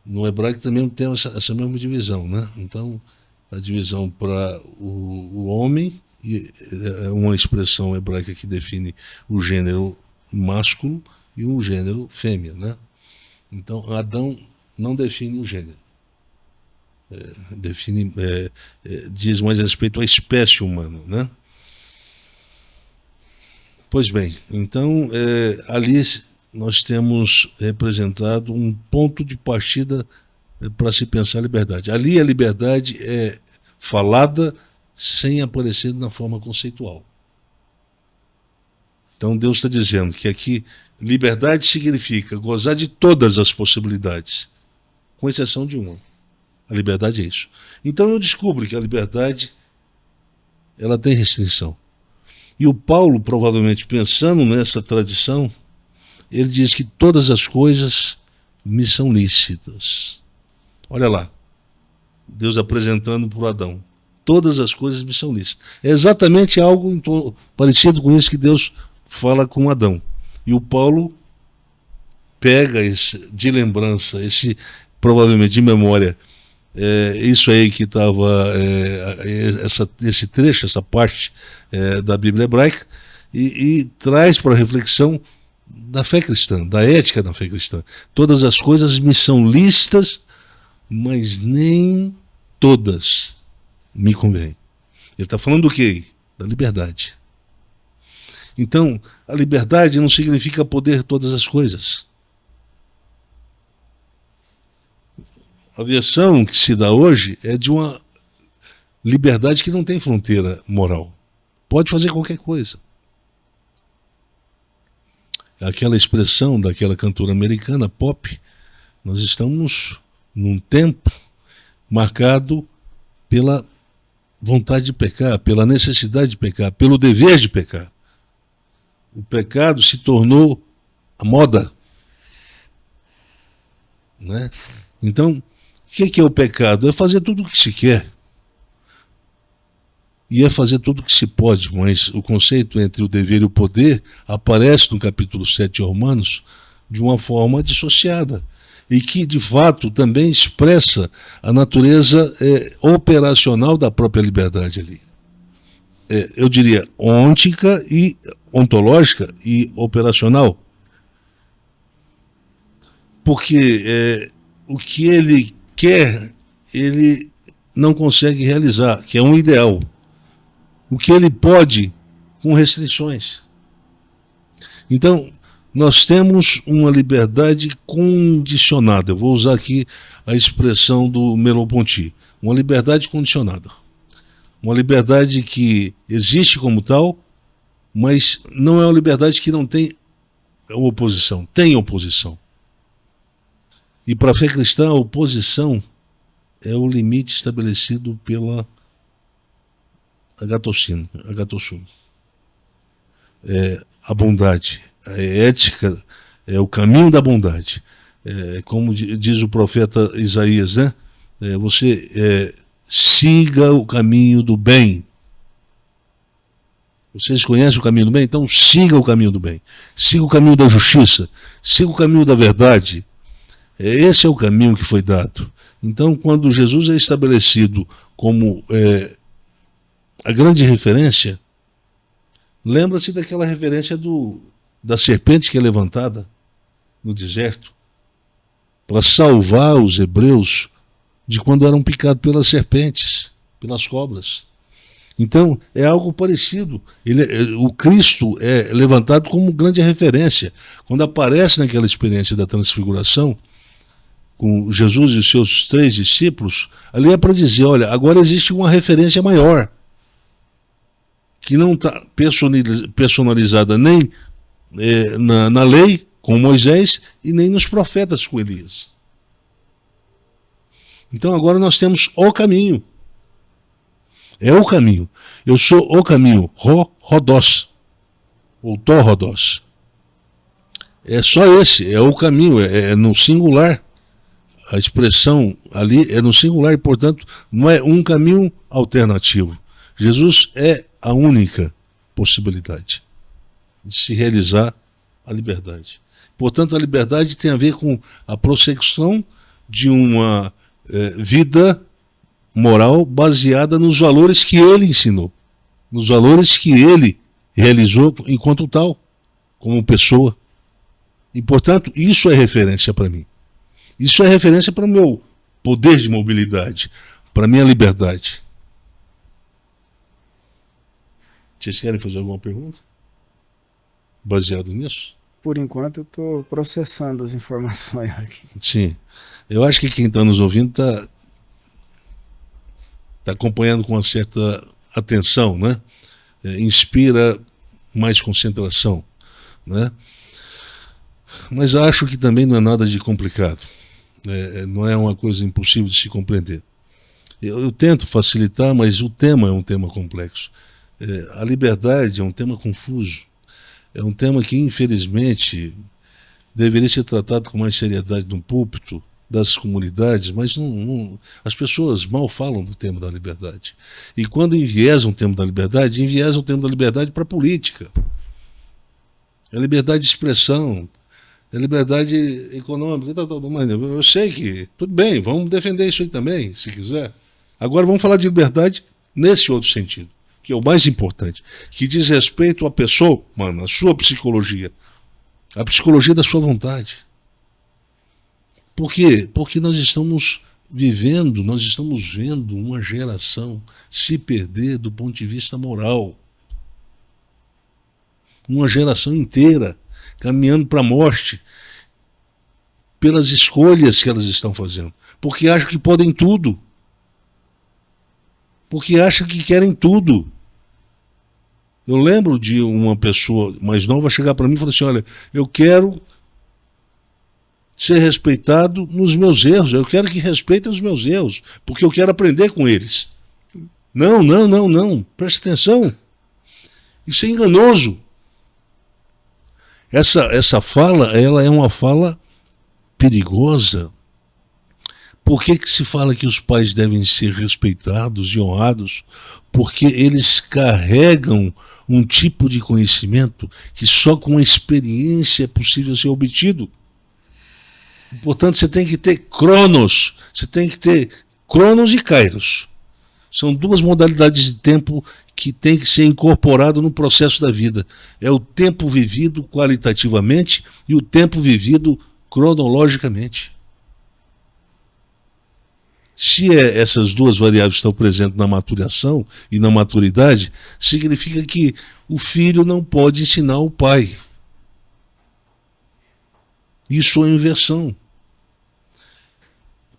no hebraico também temos essa mesma divisão, né? Então a divisão para o homem, e é uma expressão hebraica que define o gênero másculo e o gênero fêmea, né? Então Adão não define o gênero. Diz mais respeito à espécie humana, né? Pois bem, então ali nós temos representado um ponto de partida para se pensar a liberdade. Ali a liberdade é falada sem aparecer na forma conceitual. Então Deus está dizendo que aqui liberdade significa gozar de todas as possibilidades, com exceção de uma. A liberdade é isso. Então eu descubro que a liberdade ela tem restrição. E o Paulo, provavelmente pensando nessa tradição, ele diz que todas as coisas me são lícitas. Olha lá. Deus apresentando para o Adão. Todas as coisas me são lícitas. É exatamente algo parecido com isso que Deus fala com Adão. E o Paulo pega de lembrança, provavelmente de memória, isso aí que estava, esse trecho, essa parte da Bíblia hebraica, e traz para a reflexão da fé cristã, da ética da fé cristã. Todas as coisas me são lícitas, mas nem todas me convêm. Ele está falando do quê? Da liberdade. Então, a liberdade não significa poder todas as coisas. A versão que se dá hoje é de uma liberdade que não tem fronteira moral. Pode fazer qualquer coisa. Aquela expressão daquela cantora americana, pop, nós estamos num tempo marcado pela vontade de pecar, pela necessidade de pecar, pelo dever de pecar. O pecado se tornou a moda. Né? Então, o que é o pecado? É fazer tudo o que se quer. E é fazer tudo o que se pode, mas o conceito entre o dever e o poder aparece no capítulo 7 de Romanos de uma forma dissociada. E que, de fato, também expressa a natureza operacional da própria liberdade ali. Eu diria ôntica e ontológica e operacional. Porque o que ele quer, ele não consegue realizar, que é um ideal. O que ele pode, com restrições. Então, nós temos uma liberdade condicionada. Eu vou usar aqui a expressão do Merleau-Ponty. Uma liberdade condicionada. Uma liberdade que existe como tal, mas não é uma liberdade que não tem oposição. Tem oposição. E para a fé cristã, a oposição é o limite estabelecido pela agathosune. A bondade. A ética é o caminho da bondade. Como diz o profeta Isaías, né? Você siga o caminho do bem. Vocês conhecem o caminho do bem? Então siga o caminho do bem. Siga o caminho da justiça. Siga o caminho da verdade. Esse é o caminho que foi dado. Então, quando Jesus é estabelecido como a grande referência, lembra-se daquela referência da serpente que é levantada no deserto para salvar os hebreus de quando eram picados pelas serpentes, pelas cobras. Então, é algo parecido. O Cristo é levantado como grande referência. Quando aparece naquela experiência da transfiguração, com Jesus e os seus 3 discípulos, ali é para dizer, olha, agora existe uma referência maior, que não está personalizada nem na lei, com Moisés, e nem nos profetas, com Elias. Então agora nós temos o caminho. É o caminho. Eu sou o caminho, Rodós, ou Rodós. É só esse, é o caminho, é no singular. A expressão ali é no singular e, portanto, não é um caminho alternativo. Jesus é a única possibilidade de se realizar a liberdade. Portanto, a liberdade tem a ver com a prossecução de uma vida moral baseada nos valores que ele ensinou, nos valores que ele realizou enquanto tal, como pessoa. E, portanto, isso é referência para mim. Isso é referência para o meu poder de mobilidade, para a minha liberdade. Vocês querem fazer alguma pergunta? Baseado nisso? Por enquanto eu estou processando as informações aqui. Sim. Eu acho que quem está nos ouvindo está acompanhando com uma certa atenção, né? Inspira mais concentração, né? Mas acho que também não é nada de complicado. Não é uma coisa impossível de se compreender. Eu tento facilitar, mas o tema é um tema complexo. A liberdade é um tema confuso. É um tema que, infelizmente, deveria ser tratado com mais seriedade no púlpito das comunidades, mas as pessoas mal falam do tema da liberdade. E quando enviesam o tema da liberdade, enviesam o tema da liberdade para a política. É liberdade de expressão, é liberdade econômica. Eu sei que, tudo bem, vamos defender isso aí também, se quiser. Agora vamos falar de liberdade nesse outro sentido, que é o mais importante, que diz respeito à pessoa, mano, à sua psicologia, a psicologia da sua vontade. Por quê? Porque nós estamos vivendo, nós estamos vendo uma geração se perder do ponto de vista moral. Uma geração inteira caminhando para a morte pelas escolhas que elas estão fazendo. Porque acham que podem tudo. Porque acham que querem tudo. Eu lembro de uma pessoa mais nova chegar para mim e falar assim, olha, eu quero ser respeitado nos meus erros, eu quero que respeitem os meus erros, porque eu quero aprender com eles. Não, preste atenção. Isso é enganoso. Essa fala, ela é uma fala perigosa. Por que se fala que os pais devem ser respeitados e honrados? Porque eles carregam um tipo de conhecimento que só com a experiência é possível ser obtido. Portanto, você tem que ter cronos, você tem que ter cronos e kairos. São duas modalidades de tempo que tem que ser incorporado no processo da vida. É o tempo vivido qualitativamente e o tempo vivido cronologicamente. Se essas duas variáveis estão presentes na maturação e na maturidade, significa que o filho não pode ensinar o pai. Isso é inversão.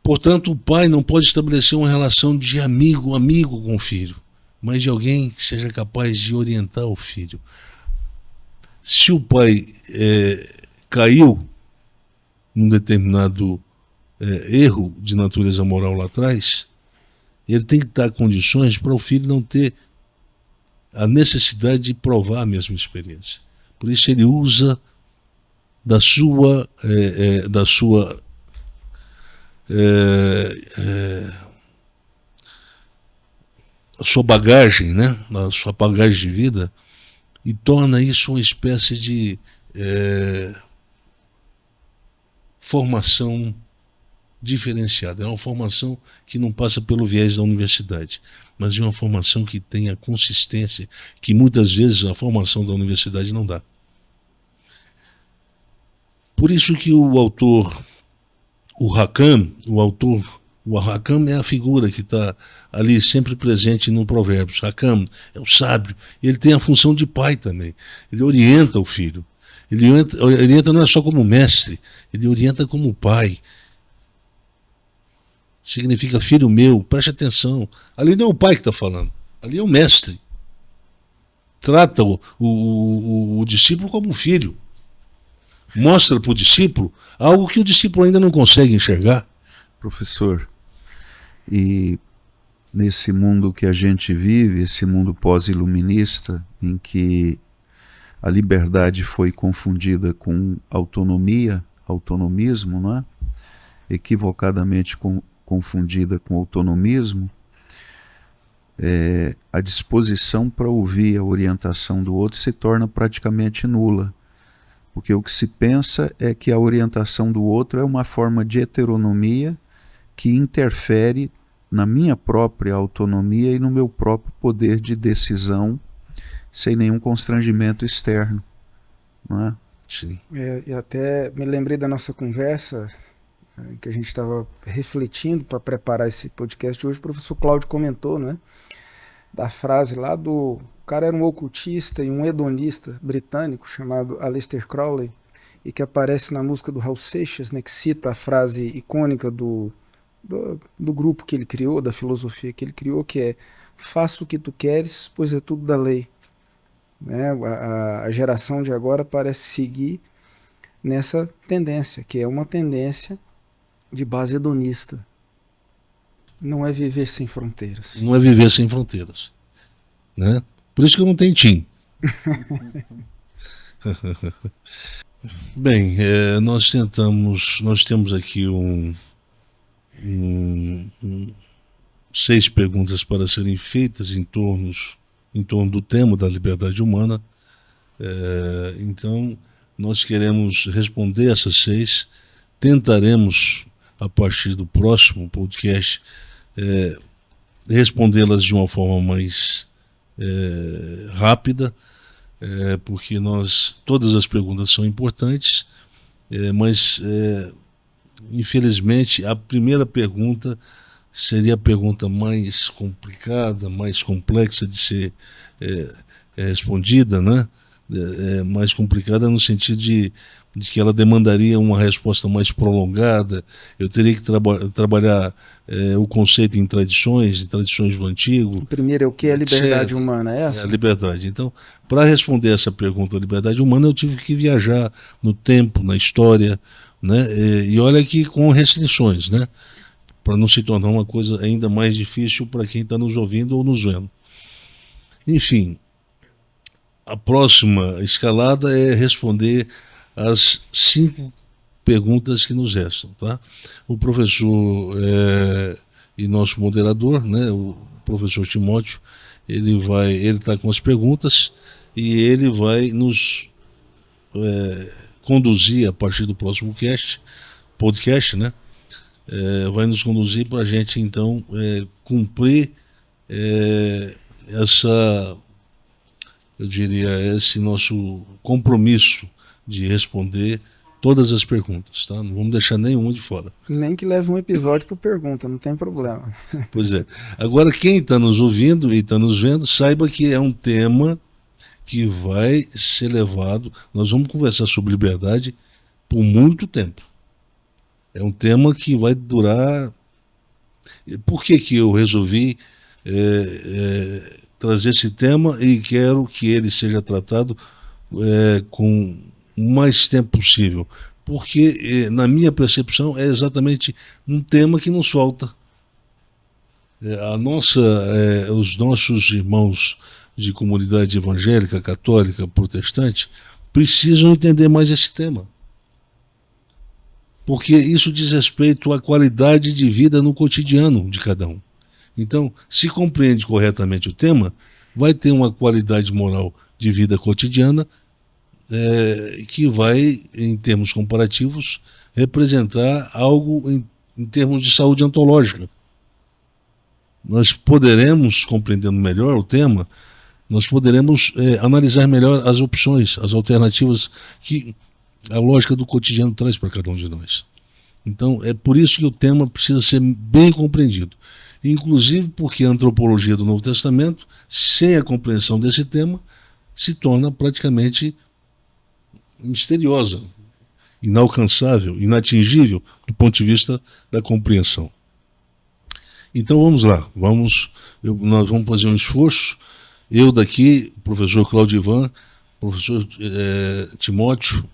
Portanto, o pai não pode estabelecer uma relação de amigo com o filho, mas de alguém que seja capaz de orientar o filho. Se o pai caiu num determinado erro de natureza moral lá atrás, ele tem que dar condições para o filho não ter a necessidade de provar a mesma experiência. Por isso ele usa da sua a sua bagagem, né? A sua bagagem de vida, e torna isso uma espécie de formação diferenciada. É uma formação que não passa pelo viés da universidade, mas é uma formação que tem a consistência que muitas vezes a formação da universidade não dá. Por isso que o autor, o Hakam é a figura que está ali sempre presente no Provérbios. Hakam é o sábio. Ele tem a função de pai também. Ele orienta o filho. Ele orienta não é só como mestre, ele orienta como pai. Significa filho meu, preste atenção. Ali não é o pai que está falando, ali é o mestre. Trata o discípulo como um filho. Mostra para o discípulo algo que o discípulo ainda não consegue enxergar. Professor, e nesse mundo que a gente vive, esse mundo pós-iluminista, em que a liberdade foi confundida com autonomia, autonomismo, não é? Equivocadamente confundida com autonomismo, a disposição para ouvir a orientação do outro se torna praticamente nula. Porque o que se pensa é que a orientação do outro é uma forma de heteronomia que interfere na minha própria autonomia e no meu próprio poder de decisão, sem nenhum constrangimento externo, não é? Sim. E até me lembrei da nossa conversa, que a gente estava refletindo para preparar esse podcast de hoje. O professor Cláudio comentou, né, da frase lá do... O cara era um ocultista e um hedonista britânico chamado Aleister Crowley, e que aparece na música do Raul Seixas, né, que cita a frase icônica do grupo que ele criou, da filosofia que ele criou, que é: faça o que tu queres, pois é tudo da lei. Né? A geração de agora parece seguir nessa tendência, que é uma tendência de base hedonista. Não é viver sem fronteiras. Não é viver sem fronteiras, né? Por isso que eu não tenho TIM. Bem, nós temos aqui 6 perguntas para serem feitas em torno do tema da liberdade humana. Então, nós queremos responder essas 6. Tentaremos, a partir do próximo podcast, respondê-las de uma forma mais rápida, porque todas as perguntas são importantes, mas infelizmente a primeira pergunta seria a pergunta mais complicada, mais complexa de ser respondida, né? Mais complicada no sentido de que ela demandaria uma resposta mais prolongada. Eu teria que trabalhar o conceito em tradições do antigo. Primeiro, o que é liberdade humana? É essa? A liberdade. Então, para responder essa pergunta da liberdade humana, eu tive que viajar no tempo, na história, né? E olha que com restrições, né? Para não se tornar uma coisa ainda mais difícil para quem está nos ouvindo ou nos vendo. Enfim, a próxima escalada é responder as 5 perguntas que nos restam, tá? O professor e nosso moderador, né, o professor Timóteo, ele está com as perguntas e ele vai nos conduzir a partir do próximo podcast, né? Vai nos conduzir para a gente então cumprir esse nosso compromisso de responder todas as perguntas, tá? Não vamos deixar nenhuma de fora. Nem que leve um episódio por pergunta, não tem problema. Pois é. Agora, quem está nos ouvindo e está nos vendo, saiba que é um tema que vai ser levado. Nós vamos conversar sobre liberdade por muito tempo. É um tema que vai durar. Por que eu resolvi trazer esse tema e quero que ele seja tratado com o mais tempo possível? Porque, na minha percepção, é exatamente um tema que nos falta. Os nossos irmãos de comunidade evangélica, católica, protestante, precisam entender mais esse tema. Porque isso diz respeito à qualidade de vida no cotidiano de cada um. Então, se compreende corretamente o tema, vai ter uma qualidade moral de vida cotidiana que vai, em termos comparativos, representar algo em termos de saúde ontológica. Nós poderemos, compreendendo melhor o tema, nós poderemos analisar melhor as opções, as alternativas que a lógica do cotidiano traz para cada um de nós. Então, é por isso que o tema precisa ser bem compreendido. Inclusive porque a antropologia do Novo Testamento, sem a compreensão desse tema, se torna praticamente misteriosa, inalcançável, inatingível do ponto de vista da compreensão. Então vamos lá, nós vamos fazer um esforço. Eu daqui, professor Claudivan, professor Timóteo,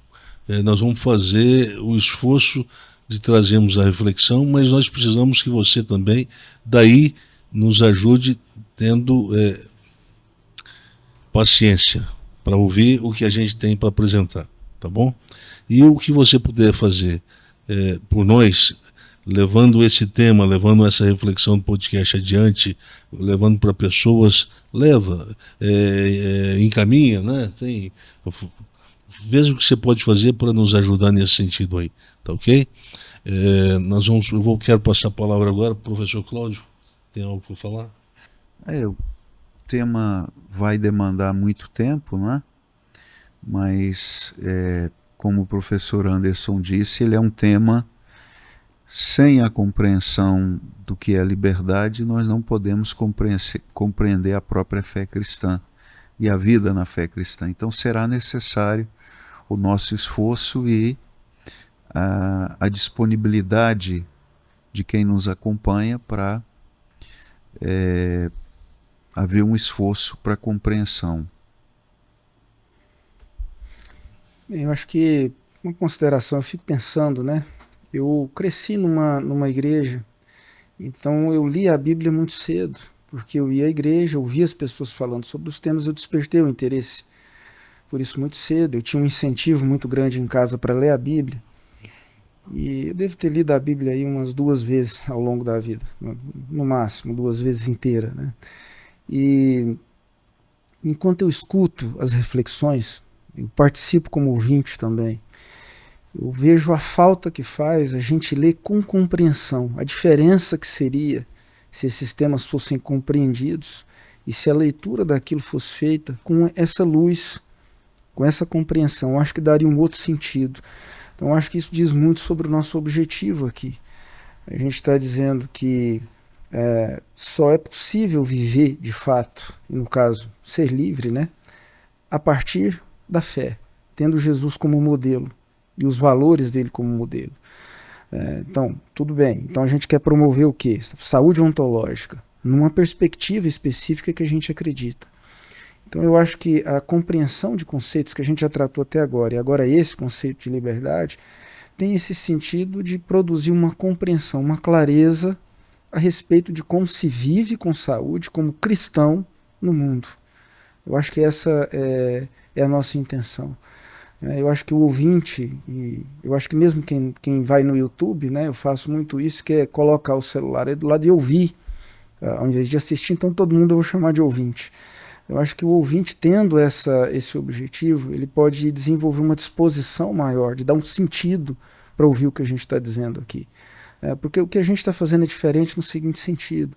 nós vamos fazer o esforço de trazermos a reflexão, mas nós precisamos que você também, daí, nos ajude tendo paciência para ouvir o que a gente tem para apresentar, tá bom? E o que você puder fazer por nós, levando esse tema, levando essa reflexão do podcast adiante, levando para pessoas, encaminha, né? Veja o que você pode fazer para nos ajudar nesse sentido aí, tá ok? Quero passar a palavra agora para o professor Cláudio. Tem algo para falar? O tema vai demandar muito tempo, né? Mas, como o professor Anderson disse, ele é um tema sem a compreensão do que é liberdade, nós não podemos compreender a própria fé cristã e a vida na fé cristã. Então será necessário o nosso esforço e a disponibilidade de quem nos acompanha para haver um esforço para a compreensão. Eu acho que, uma consideração, eu fico pensando, né? Eu cresci numa igreja, então eu li a Bíblia muito cedo, porque eu ia à igreja, ouvia as pessoas falando sobre os temas, eu despertei o interesse por isso muito cedo. Eu tinha um incentivo muito grande em casa para ler a Bíblia. E eu devo ter lido a Bíblia aí umas 2 vezes ao longo da vida, no máximo 2 vezes inteira, né? E enquanto eu escuto as reflexões, eu participo como ouvinte também, eu vejo a falta que faz a gente ler com compreensão, a diferença que seria se esses temas fossem compreendidos e se a leitura daquilo fosse feita com essa luz, com essa compreensão. Eu acho que daria um outro sentido. Então eu acho que isso diz muito sobre o nosso objetivo aqui. A gente está dizendo que só é possível viver de fato, e no caso, ser livre, né, a partir da fé, tendo Jesus como modelo e os valores dele como modelo. Então, tudo bem. Então a gente quer promover o quê? Saúde ontológica, numa perspectiva específica que a gente acredita. Então eu acho que a compreensão de conceitos que a gente já tratou até agora, e agora esse conceito de liberdade, tem esse sentido de produzir uma compreensão, uma clareza a respeito de como se vive com saúde como cristão no mundo. Eu acho que essa é a nossa intenção. Eu acho que o ouvinte, e eu acho que mesmo quem vai no YouTube, né, eu faço muito isso, que é colocar o celular aí do lado e ouvir, ao invés de assistir, então todo mundo eu vou chamar de ouvinte. Eu acho que o ouvinte, tendo esse objetivo, ele pode desenvolver uma disposição maior, de dar um sentido para ouvir o que a gente está dizendo aqui. Porque o que a gente está fazendo é diferente no seguinte sentido.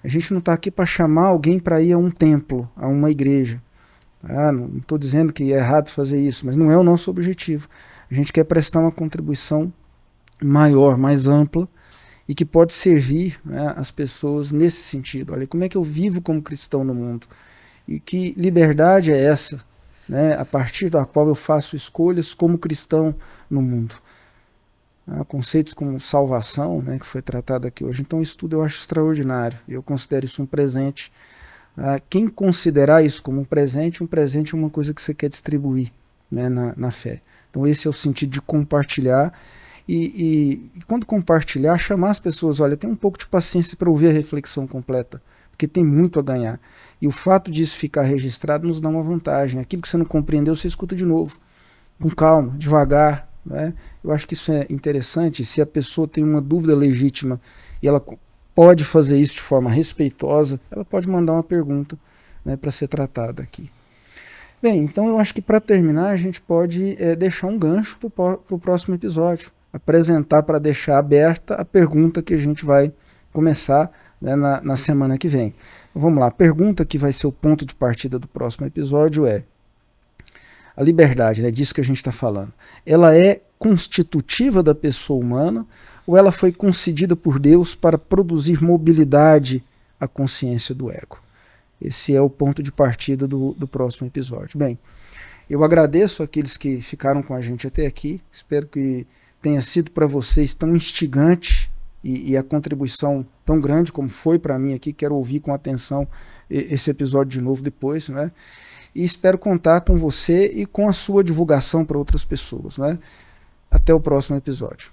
A gente não está aqui para chamar alguém para ir a um templo, a uma igreja. Não estou dizendo que é errado fazer isso, mas não é o nosso objetivo. A gente quer prestar uma contribuição maior, mais ampla, e que pode servir, né, as pessoas nesse sentido. Olha, como é que eu vivo como cristão no mundo? E que liberdade é essa, né, a partir da qual eu faço escolhas como cristão no mundo? Conceitos como salvação, né, que foi tratado aqui hoje. Então, o estudo eu acho extraordinário. Eu considero isso um presente. Quem considerar isso como um presente é uma coisa que você quer distribuir, né, na fé. Então, esse é o sentido de compartilhar. E quando compartilhar, chamar as pessoas, olha, tem um pouco de paciência para ouvir a reflexão completa, porque tem muito a ganhar. E o fato disso ficar registrado nos dá uma vantagem. Aquilo que você não compreendeu, você escuta de novo, com calma, devagar, né? Eu acho que isso é interessante. Se a pessoa tem uma dúvida legítima e ela pode fazer isso de forma respeitosa, ela pode mandar uma pergunta, né, para ser tratada aqui. Bem, então eu acho que para terminar a gente pode deixar um gancho para o próximo episódio, apresentar para deixar aberta a pergunta que a gente vai começar, né, na semana que vem. Vamos lá, a pergunta que vai ser o ponto de partida do próximo episódio é: a liberdade, né, disso que a gente está falando, ela é constitutiva da pessoa humana ou ela foi concedida por Deus para produzir mobilidade à consciência do ego? Esse é o ponto de partida do próximo episódio. Bem, eu agradeço aqueles que ficaram com a gente até aqui, espero que tenha sido para vocês tão instigante e a contribuição tão grande como foi para mim aqui. Quero ouvir com atenção esse episódio de novo depois, né? E espero contar com você e com a sua divulgação para outras pessoas, né? Até o próximo episódio.